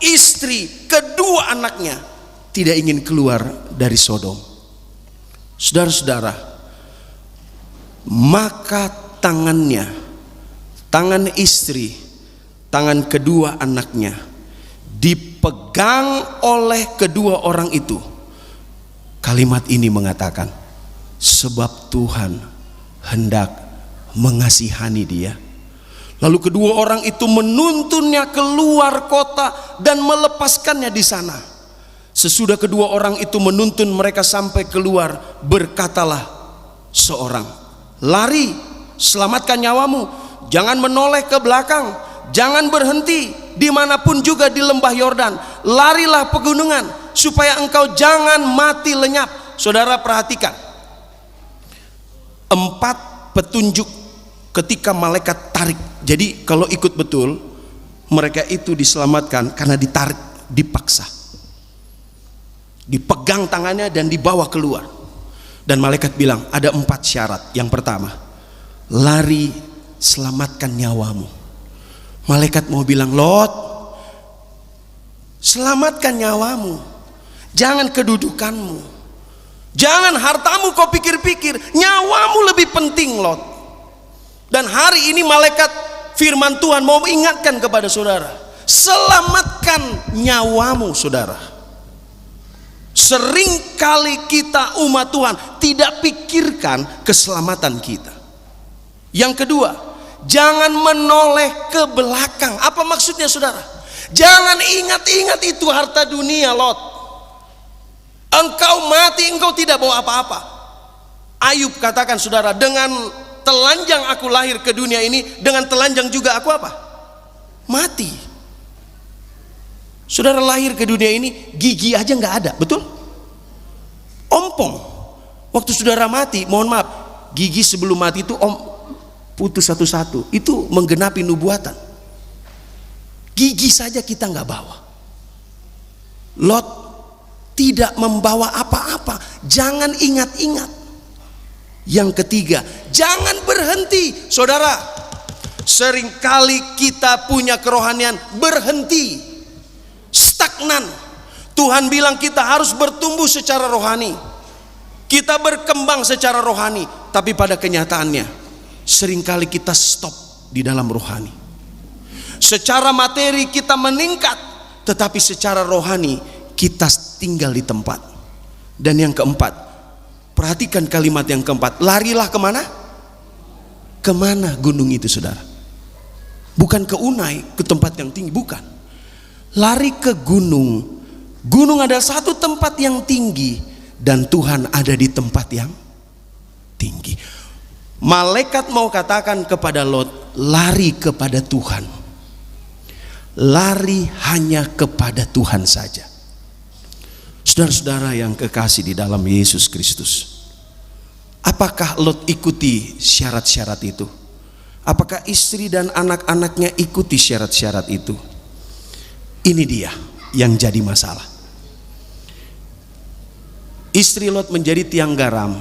istri, kedua anaknya tidak ingin keluar dari Sodom. Saudara-saudara, maka tangan istri, tangan kedua anaknya dipegang oleh kedua orang itu. Kalimat ini mengatakan, sebab Tuhan hendak mengasihani dia. Lalu kedua orang itu menuntunnya keluar kota dan melepaskannya di sana. Sesudah kedua orang itu menuntun mereka sampai keluar, berkatalah seorang, lari, selamatkan nyawamu, jangan menoleh ke belakang, jangan berhenti dimanapun juga di lembah Yordan, larilah pegunungan supaya engkau jangan mati lenyap. Saudara perhatikan, 4 petunjuk ketika malaikat tarik. Jadi kalau ikut betul, mereka itu diselamatkan karena ditarik, dipaksa, dipegang tangannya dan dibawa keluar. Dan malaikat bilang ada 4 syarat. Yang pertama, lari, selamatkan nyawamu. Malaikat mau bilang, Lot, selamatkan nyawamu, jangan kedudukanmu, jangan hartamu kau pikir-pikir, nyawamu lebih penting, Lot. Dan hari ini malaikat firman Tuhan mau mengingatkan kepada saudara, selamatkan nyawamu, saudara. Seringkali kita umat Tuhan tidak pikirkan keselamatan kita. Yang kedua, jangan menoleh ke belakang. Apa maksudnya, saudara? Jangan ingat-ingat itu harta dunia, Lot. Engkau mati, engkau tidak bawa apa-apa. Ayub katakan, saudara, dengan telanjang aku lahir ke dunia ini, dengan telanjang juga aku apa? Mati. Saudara lahir ke dunia ini, gigi aja nggak ada, betul? Ompong. Waktu saudara mati, mohon maaf, gigi sebelum mati itu putus satu-satu, itu menggenapi nubuatan. Gigi saja kita nggak bawa. Lot tidak membawa apa-apa. Jangan ingat-ingat. Yang ketiga, jangan berhenti. Saudara, seringkali kita punya kerohanian berhenti, stagnan. Tuhan bilang kita harus bertumbuh secara rohani, kita berkembang secara rohani, tapi pada kenyataannya seringkali kita stop di dalam rohani. Secara materi kita meningkat, tetapi secara rohani kita tinggal di tempat. Dan yang keempat, perhatikan kalimat yang keempat, larilah kemana? Kemana gunung itu, saudara? Bukan ke Unai, ke tempat yang tinggi, bukan. Lari ke gunung. Gunung adalah satu tempat yang tinggi, dan Tuhan ada di tempat yang tinggi. Malaikat mau katakan kepada Lot, lari kepada Tuhan. Lari hanya kepada Tuhan saja. Saudara-saudara yang kekasih di dalam Yesus Kristus, apakah Lot ikuti syarat-syarat itu? Apakah istri dan anak-anaknya ikuti syarat-syarat itu? Ini dia yang jadi masalah. Istri Lot menjadi tiang garam.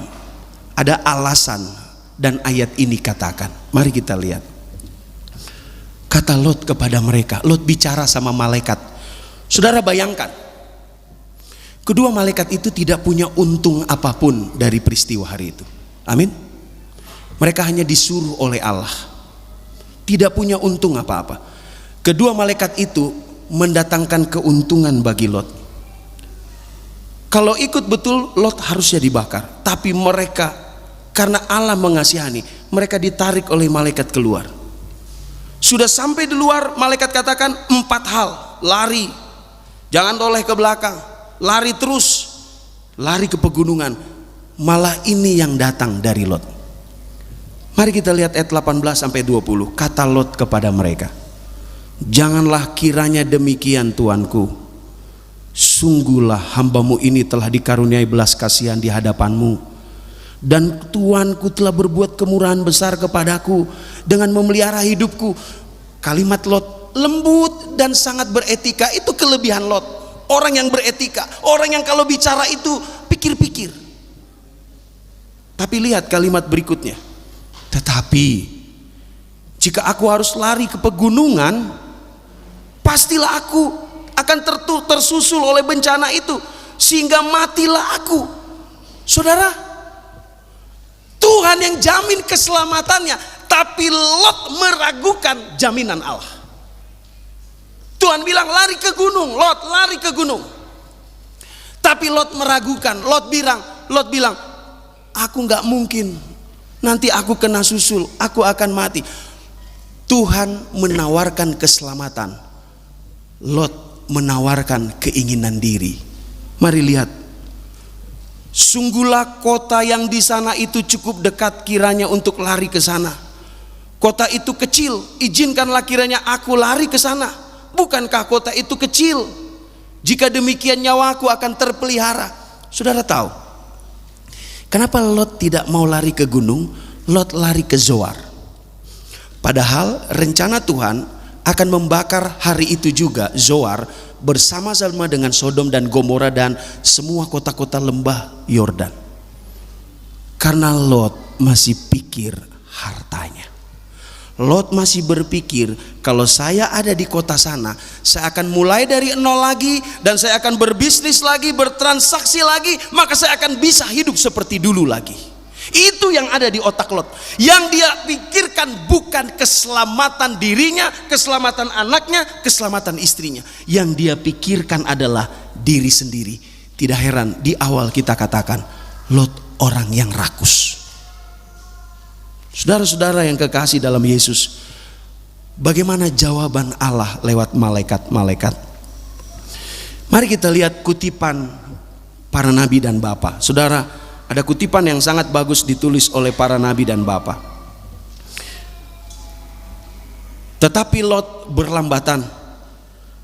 Ada alasan, dan ayat ini katakan. Mari kita lihat. Kata Lot kepada mereka, Lot bicara sama malaikat. Saudara bayangkan, kedua malaikat itu tidak punya untung apapun dari peristiwa hari itu. Amin. Mereka hanya disuruh oleh Allah, tidak punya untung apa-apa. Kedua malaikat itu mendatangkan keuntungan bagi Lot. Kalau ikut betul, Lot harusnya dibakar. Tapi mereka, karena Allah mengasihani, mereka ditarik oleh malaikat keluar. Sudah sampai di luar, malaikat katakan 4 hal. Lari, jangan toleh ke belakang, lari terus, lari ke pegunungan. Malah ini yang datang dari Lot. Mari kita lihat ayat 18-20. Kata Lot kepada mereka, janganlah kiranya demikian Tuanku. Sungguhlah hambamu ini telah dikaruniai belas kasihan di hadapanmu, dan Tuanku telah berbuat kemurahan besar kepadaku dengan memelihara hidupku. Kalimat Lot lembut dan sangat beretika, itu kelebihan Lot. Orang yang beretika, orang yang kalau bicara itu pikir-pikir. Tapi lihat kalimat berikutnya, tetapi jika aku harus lari ke pegunungan, pastilah aku akan tersusul oleh bencana itu, sehingga matilah aku. Saudara, Tuhan yang jamin keselamatannya, tapi Lot meragukan jaminan Allah. Tuhan bilang lari ke gunung, Lot lari ke gunung, tapi Lot meragukan. Lot bilang, aku nggak mungkin, nanti aku kena susul, aku akan mati. Tuhan menawarkan keselamatan, Lot menawarkan keinginan diri. Mari lihat. Sungguhlah kota yang di sana itu cukup dekat kiranya untuk lari ke sana. Kota itu kecil, izinkanlah kiranya aku lari ke sana. Bukankah kota itu kecil? Jika demikian nyawaku akan terpelihara. Saudara tahu kenapa Lot tidak mau lari ke gunung? Lot lari ke Zoar. Padahal rencana Tuhan akan membakar hari itu juga Zoar bersama-sama dengan Sodom dan Gomora dan semua kota-kota lembah Yordan. Karena Lot masih pikir hartanya. Lot masih berpikir, kalau saya ada di kota sana, saya akan mulai dari nol lagi, dan saya akan berbisnis lagi, bertransaksi lagi, maka saya akan bisa hidup seperti dulu lagi. Itu yang ada di otak Lot. Yang dia pikirkan bukan keselamatan dirinya, keselamatan anaknya, keselamatan istrinya. Yang dia pikirkan adalah diri sendiri. Tidak heran di awal kita katakan Lot orang yang rakus. Saudara-saudara yang kekasih dalam Yesus, bagaimana jawaban Allah lewat malaikat-malaikat? Mari kita lihat kutipan para nabi dan bapa. Saudara, ada kutipan yang sangat bagus ditulis oleh para nabi dan bapa. Tetapi Lot berlambatan,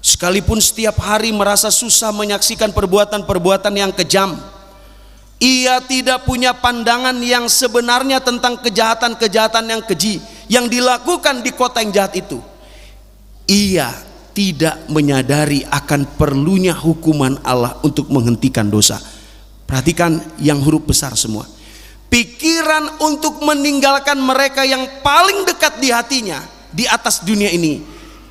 sekalipun setiap hari merasa susah menyaksikan perbuatan-perbuatan yang kejam. Ia tidak punya pandangan yang sebenarnya tentang kejahatan-kejahatan yang keji. yang dilakukan di kota yang jahat itu, ia tidak menyadari akan perlunya hukuman Allah untuk menghentikan dosa. Perhatikan yang huruf besar semua. Pikiran untuk meninggalkan mereka yang paling dekat di hatinya di atas dunia ini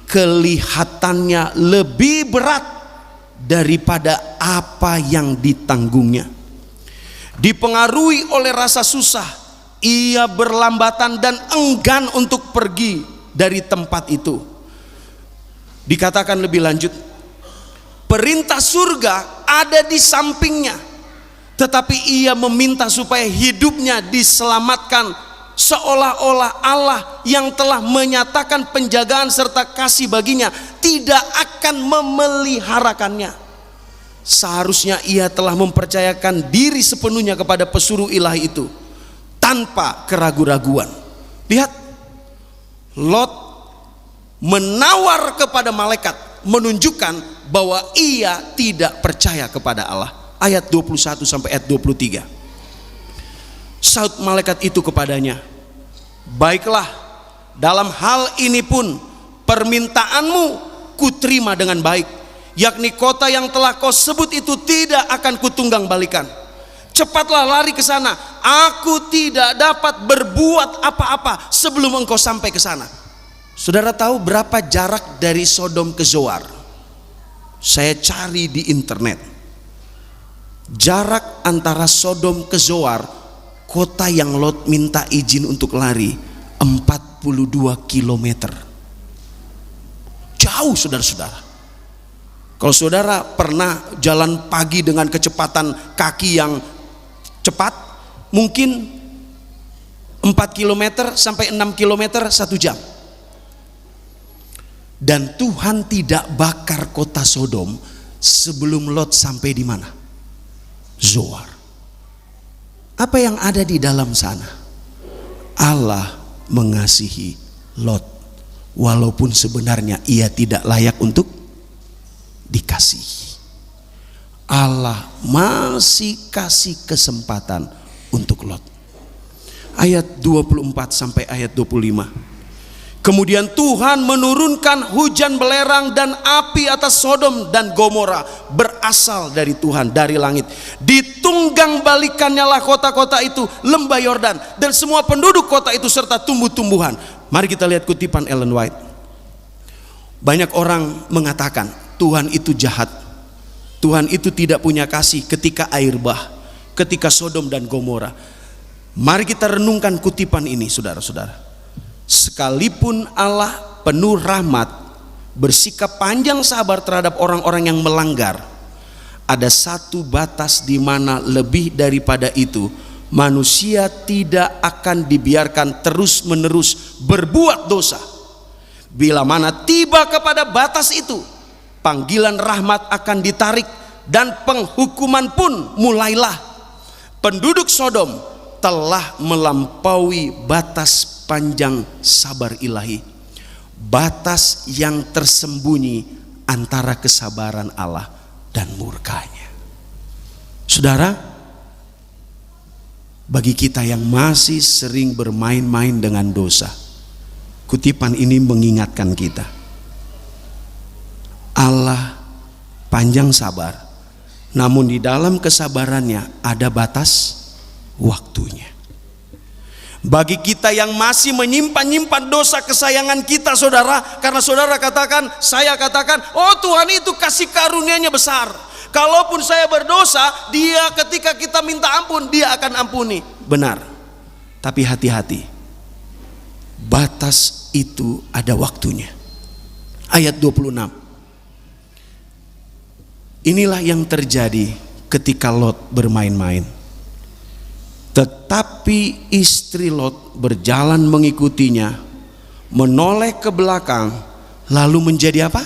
kelihatannya lebih berat daripada apa yang ditanggungnya. Dipengaruhi oleh rasa susah, ia berlambatan dan enggan untuk pergi dari tempat itu. Dikatakan lebih lanjut, perintah surga ada di sampingnya, tetapi ia meminta supaya hidupnya diselamatkan, seolah-olah Allah yang telah menyatakan penjagaan serta kasih baginya tidak akan memeliharakannya. Seharusnya ia telah mempercayakan diri sepenuhnya kepada pesuruh ilahi itu tanpa keraguan-raguan. Lihat, Lot menawar kepada malaikat, menunjukkan bahwa ia tidak percaya kepada Allah. Ayat 21 sampai ayat 23. Saut malaikat itu kepadanya, baiklah, dalam hal ini pun permintaanmu kuterima dengan baik, yakni kota yang telah kau sebut itu tidak akan kutunggang balikan. Cepatlah lari ke sana, aku tidak dapat berbuat apa-apa sebelum engkau sampai ke sana. Saudara tahu berapa jarak dari Sodom ke Zoar? Saya cari di internet. Jarak antara Sodom ke Zoar, kota yang Lot minta izin untuk lari, 42 kilometer. Jauh, saudara-saudara. Kalau saudara pernah jalan pagi dengan kecepatan kaki yang cepat, mungkin 4 km sampai 6 km 1 jam. Dan Tuhan tidak bakar kota Sodom sebelum Lot sampai di mana? Zoar. Apa yang ada di dalam sana? Allah mengasihi Lot, walaupun sebenarnya ia tidak layak untuk dikasihi. Allah masih kasih kesempatan untuk Lot. Ayat 24 sampai ayat 25. Kemudian Tuhan menurunkan hujan belerang dan api atas Sodom dan Gomora, berasal dari Tuhan, dari langit. Ditunggang balikannya lah kota-kota itu, lembah Yordan, dan semua penduduk kota itu serta tumbuh-tumbuhan. Mari kita lihat kutipan Ellen White. Banyak orang mengatakan Tuhan itu jahat, Tuhan itu tidak punya kasih ketika air bah, ketika Sodom dan Gomora. Mari kita renungkan kutipan ini, saudara-saudara. Sekalipun Allah penuh rahmat, bersikap panjang sabar terhadap orang-orang yang melanggar, ada satu batas di mana lebih daripada itu manusia tidak akan dibiarkan terus-menerus berbuat dosa. Bila mana tiba kepada batas itu, panggilan rahmat akan ditarik dan penghukuman pun mulailah. Penduduk Sodom telah melampaui batas panjang sabar ilahi, batas yang tersembunyi antara kesabaran Allah dan murkanya. Saudara, bagi kita yang masih sering bermain-main dengan dosa, kutipan ini mengingatkan kita, Allah panjang sabar, namun di dalam kesabarannya ada batas waktunya. Bagi kita yang masih menyimpan-nyimpan dosa kesayangan kita, saudara, karena saudara katakan, saya katakan, oh Tuhan itu kasih karunia-Nya besar. Kalaupun saya berdosa, Dia ketika kita minta ampun, Dia akan ampuni. Benar. Tapi hati-hati. Batas itu ada waktunya. Ayat 26. Inilah yang terjadi ketika Lot bermain-main. Tetapi istri Lot berjalan mengikutinya, menoleh ke belakang, lalu menjadi apa?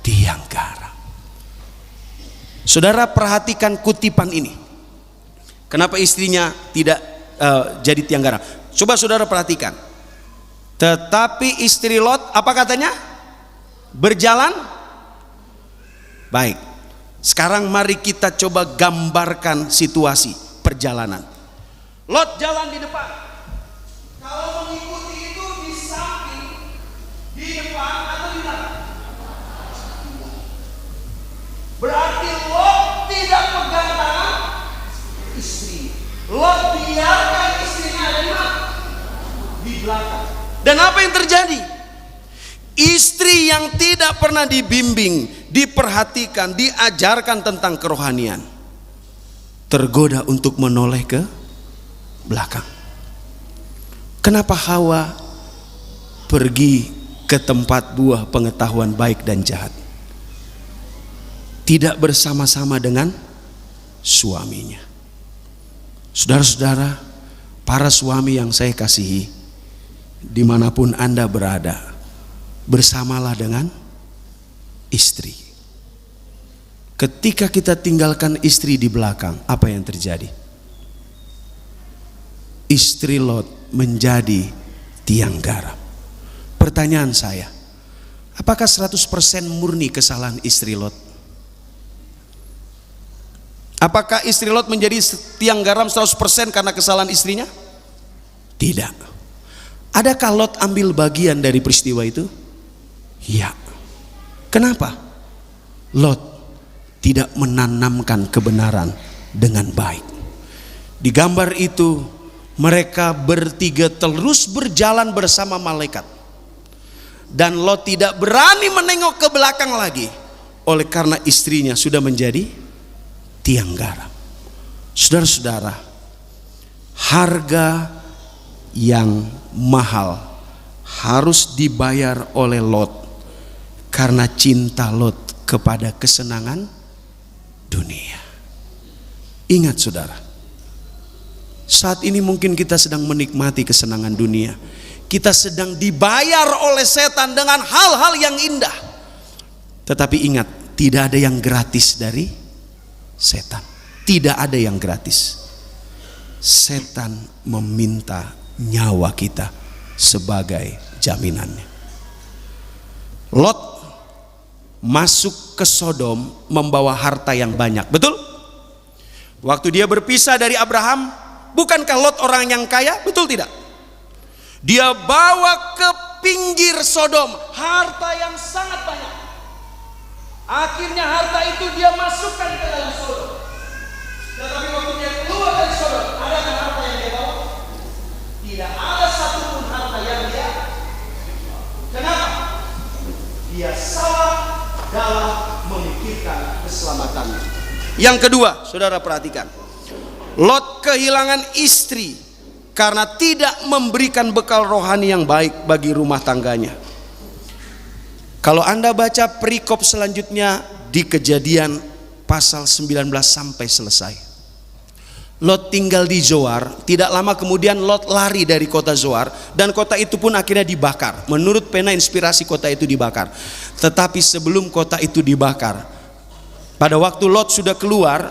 Tiang garam. Saudara perhatikan kutipan ini. Kenapa istrinya tidak jadi tiang garam? Coba saudara perhatikan. Tetapi istri Lot, apa katanya? Berjalan baik. Sekarang mari kita coba gambarkan situasi perjalanan. Lot jalan di depan. Kalau mengikuti Dan apa yang terjadi? Istri yang tidak pernah dibimbing, diperhatikan, diajarkan tentang kerohanian, tergoda untuk menoleh ke belakang. Kenapa Hawa pergi ke tempat buah pengetahuan baik dan jahat? Tidak bersama-sama dengan suaminya. Saudara-saudara, para suami yang saya kasihi, dimanapun Anda berada, bersamalah dengan istri. Ketika kita tinggalkan istri di belakang, apa yang terjadi? Istri Lot menjadi tiang garam. Pertanyaan saya, apakah 100% murni kesalahan istri Lot? Apakah istri Lot menjadi tiang garam 100% karena kesalahan istrinya? Tidak. Adakah Lot ambil bagian dari peristiwa itu? Ya. Kenapa? Lot tidak menanamkan kebenaran dengan baik. Di gambar itu mereka bertiga terus berjalan bersama malaikat, dan Lot tidak berani menengok ke belakang lagi oleh karena istrinya sudah menjadi tiang garam. Saudara-saudara, harga yang mahal harus dibayar oleh Lot karena cinta Lot kepada kesenangan dunia. Ingat saudara, saat ini mungkin kita sedang menikmati kesenangan dunia. Kita sedang dibayar oleh setan dengan hal-hal yang indah. Tetapi ingat, tidak ada yang gratis dari setan. Tidak ada yang gratis. Setan meminta nyawa kita sebagai jaminannya. Lot masuk ke Sodom membawa harta yang banyak, betul? Waktu dia berpisah dari Abraham, bukankah Lot orang yang kaya? Betul tidak? Dia bawa ke pinggir Sodom harta yang sangat banyak. Akhirnya harta itu dia masukkan ke dalam Sodom. Tetapi waktu dia keluar dari Sodom, adakah harta yang dia bawa? Tidak ada satupun harta yang dia. Kenapa? Dia salah dalam memikirkan keselamatannya. Yang kedua, saudara perhatikan, Lot kehilangan istri karena tidak memberikan bekal rohani yang baik bagi rumah tangganya. Kalau Anda baca perikop selanjutnya di Kejadian pasal 19 sampai selesai, Lot tinggal di Zoar. Tidak lama kemudian Lot lari dari kota Zoar, dan kota itu pun akhirnya dibakar. Menurut pena inspirasi, kota itu dibakar. Tetapi sebelum kota itu dibakar, pada waktu Lot sudah keluar,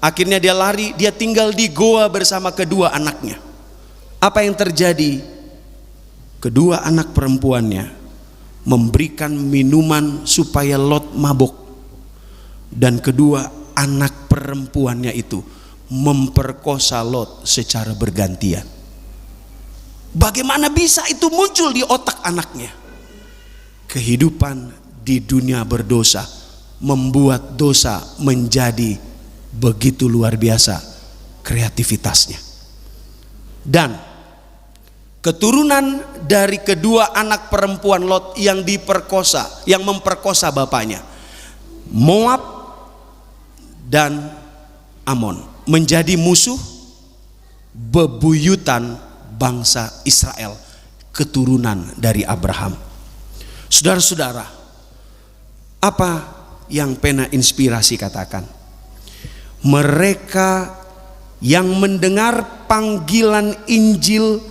akhirnya dia lari, dia tinggal di goa bersama kedua anaknya. Apa yang terjadi? Kedua anak perempuannya memberikan minuman supaya Lot mabuk, dan kedua anak perempuannya itu memperkosa Lot secara bergantian. Bagaimana bisa itu muncul di otak anaknya? Kehidupan di dunia berdosa membuat dosa menjadi begitu luar biasa kreativitasnya. Dan keturunan dari kedua anak perempuan Lot yang diperkosa, yang memperkosa bapaknya, Moab dan Amon, menjadi musuh bebuyutan bangsa Israel, keturunan dari Abraham. Saudara-saudara, apa yang pena inspirasi katakan? Mereka yang mendengar panggilan Injil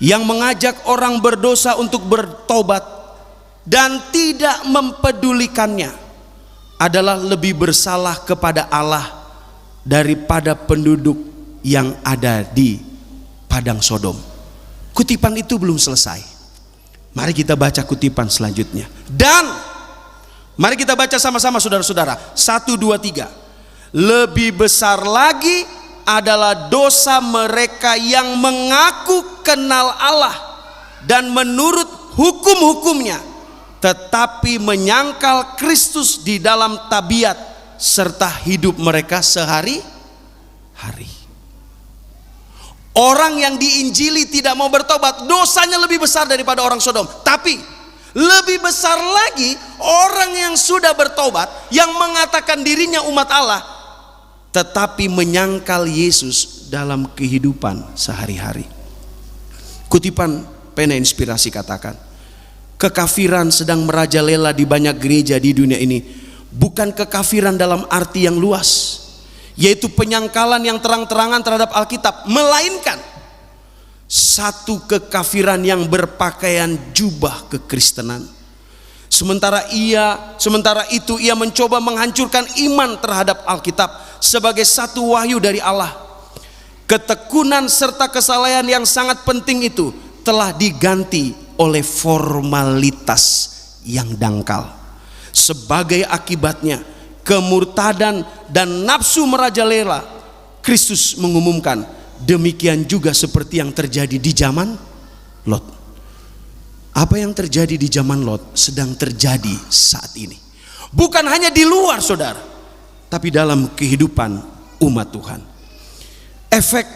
yang mengajak orang berdosa untuk bertobat dan tidak mempedulikannya adalah lebih bersalah kepada Allah daripada penduduk yang ada di padang Sodom. Kutipan itu belum selesai. Mari kita baca kutipan selanjutnya. Dan mari kita baca sama-sama saudara-saudara. 1, 2, 3. Lebih besar lagi adalah dosa mereka yang mengaku kenal Allah dan menurut hukum-hukumnya, tetapi menyangkal Kristus di dalam tabiat serta hidup mereka sehari-hari. Orang yang diinjili tidak mau bertobat, dosanya lebih besar daripada orang Sodom. Tapi lebih besar lagi orang yang sudah bertobat, yang mengatakan dirinya umat Allah, tetapi menyangkal Yesus dalam kehidupan sehari-hari. Kutipan pena inspirasi katakan, kekafiran sedang merajalela di banyak gereja di dunia ini. Bukan kekafiran dalam arti yang luas, yaitu penyangkalan yang terang-terangan terhadap Alkitab, melainkan satu kekafiran yang berpakaian jubah kekristenan. Sementara itu ia mencoba menghancurkan iman terhadap Alkitab sebagai satu wahyu dari Allah. Ketekunan serta kesalehan yang sangat penting itu telah diganti oleh formalitas yang dangkal. Sebagai akibatnya, kemurtadan dan nafsu merajalela. Kristus mengumumkan, demikian juga seperti yang terjadi di zaman Lot. Apa yang terjadi di zaman Lot sedang terjadi saat ini. Bukan hanya di luar, saudara, tapi dalam kehidupan umat Tuhan. Efek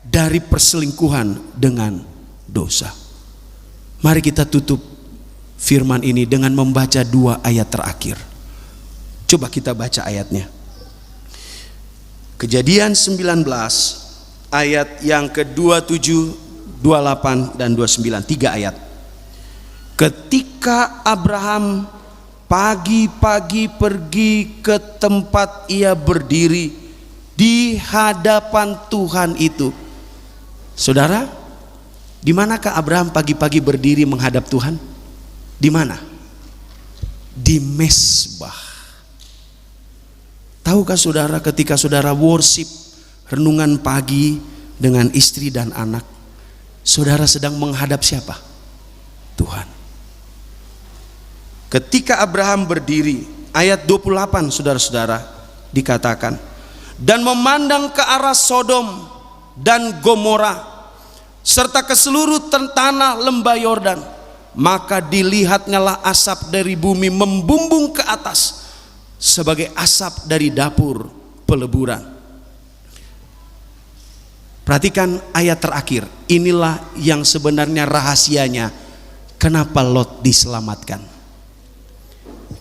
dari perselingkuhan dengan dosa. Mari kita tutup firman ini dengan membaca 2 ayat terakhir. Coba kita baca ayatnya. Kejadian 19 ayat yang ke-27, 28 dan 29, 3 ayat. Ketika Abraham pagi-pagi pergi ke tempat ia berdiri di hadapan Tuhan itu. Saudara, di manakah Abraham pagi-pagi berdiri menghadap Tuhan? Di mana? Di Mesbah. Tahukah saudara, ketika saudara worship renungan pagi dengan istri dan anak, saudara sedang menghadap siapa? Tuhan. Ketika Abraham berdiri, ayat 28 saudara-saudara, dikatakan, dan memandang ke arah Sodom dan Gomora serta ke seluruh tanah lembah Yordan, maka dilihatnyalah asap dari bumi membumbung ke atas sebagai asap dari dapur peleburan. Perhatikan ayat terakhir. Inilah yang sebenarnya rahasianya kenapa Lot diselamatkan.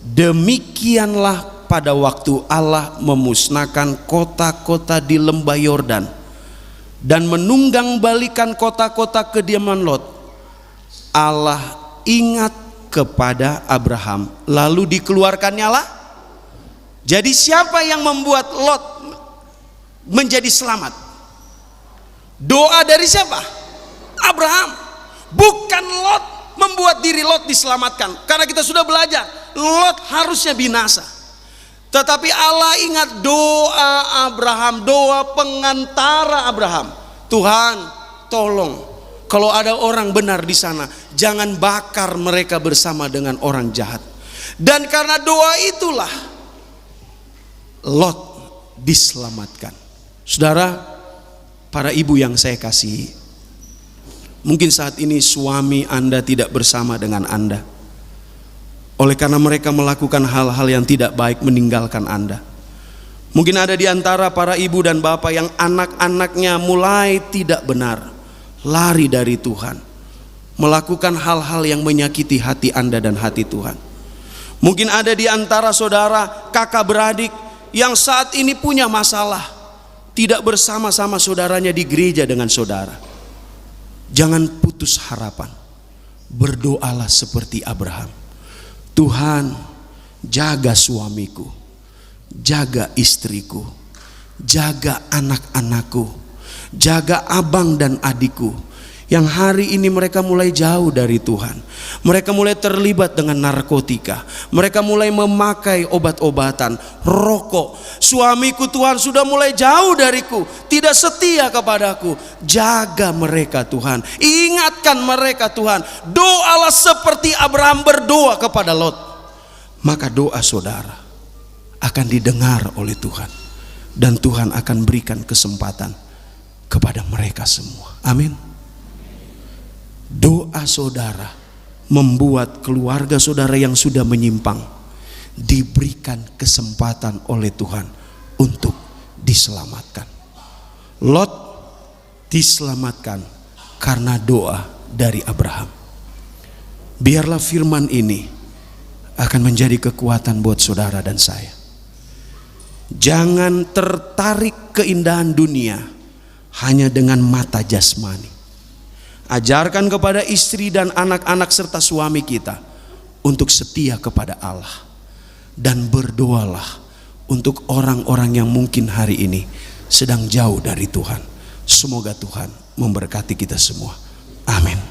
Demikianlah pada waktu Allah memusnahkan kota-kota di lembah Yordan dan menunggang balikan kota-kota kediaman Lot, Allah ingat kepada Abraham, lalu dikeluarkannya lah. Jadi siapa yang membuat Lot menjadi selamat? Doa dari siapa? Abraham. Bukan Lot membuat diri Lot diselamatkan. Karena kita sudah belajar, Lot harusnya binasa. Tetapi Allah ingat doa Abraham, doa pengantara Abraham. Tuhan, tolong, kalau ada orang benar di sana, jangan bakar mereka bersama dengan orang jahat. Dan karena doa itulah Lot diselamatkan. Saudara, para ibu yang saya kasihi, mungkin saat ini suami Anda tidak bersama dengan Anda, oleh karena mereka melakukan hal-hal yang tidak baik, meninggalkan Anda. Mungkin ada di antara para ibu dan bapak yang anak-anaknya mulai tidak benar, lari dari Tuhan, melakukan hal-hal yang menyakiti hati Anda dan hati Tuhan. Mungkin ada di antara saudara, kakak beradik yang saat ini punya masalah, tidak bersama-sama saudaranya di gereja dengan saudara. Jangan putus harapan. Berdoalah seperti Abraham. Tuhan, jaga suamiku, jaga istriku, jaga anak-anakku, jaga abang dan adikku yang hari ini mereka mulai jauh dari Tuhan. Mereka mulai terlibat dengan narkotika, mereka mulai memakai obat-obatan, rokok. Suamiku Tuhan sudah mulai jauh dariku, tidak setia kepadaku. Jaga mereka Tuhan, ingatkan mereka Tuhan. Doalah seperti Abraham berdoa kepada Lot, maka doa saudara akan didengar oleh Tuhan, dan Tuhan akan berikan kesempatan kepada mereka semua. Amin. Doa saudara membuat keluarga saudara yang sudah menyimpang diberikan kesempatan oleh Tuhan untuk diselamatkan. Lot diselamatkan karena doa dari Abraham. Biarlah firman ini akan menjadi kekuatan buat saudara dan saya. Jangan tertarik keindahan dunia hanya dengan mata jasmani. Ajarkan kepada istri dan anak-anak serta suami kita untuk setia kepada Allah. Dan berdoalah untuk orang-orang yang mungkin hari ini sedang jauh dari Tuhan. Semoga Tuhan memberkati kita semua. Amin.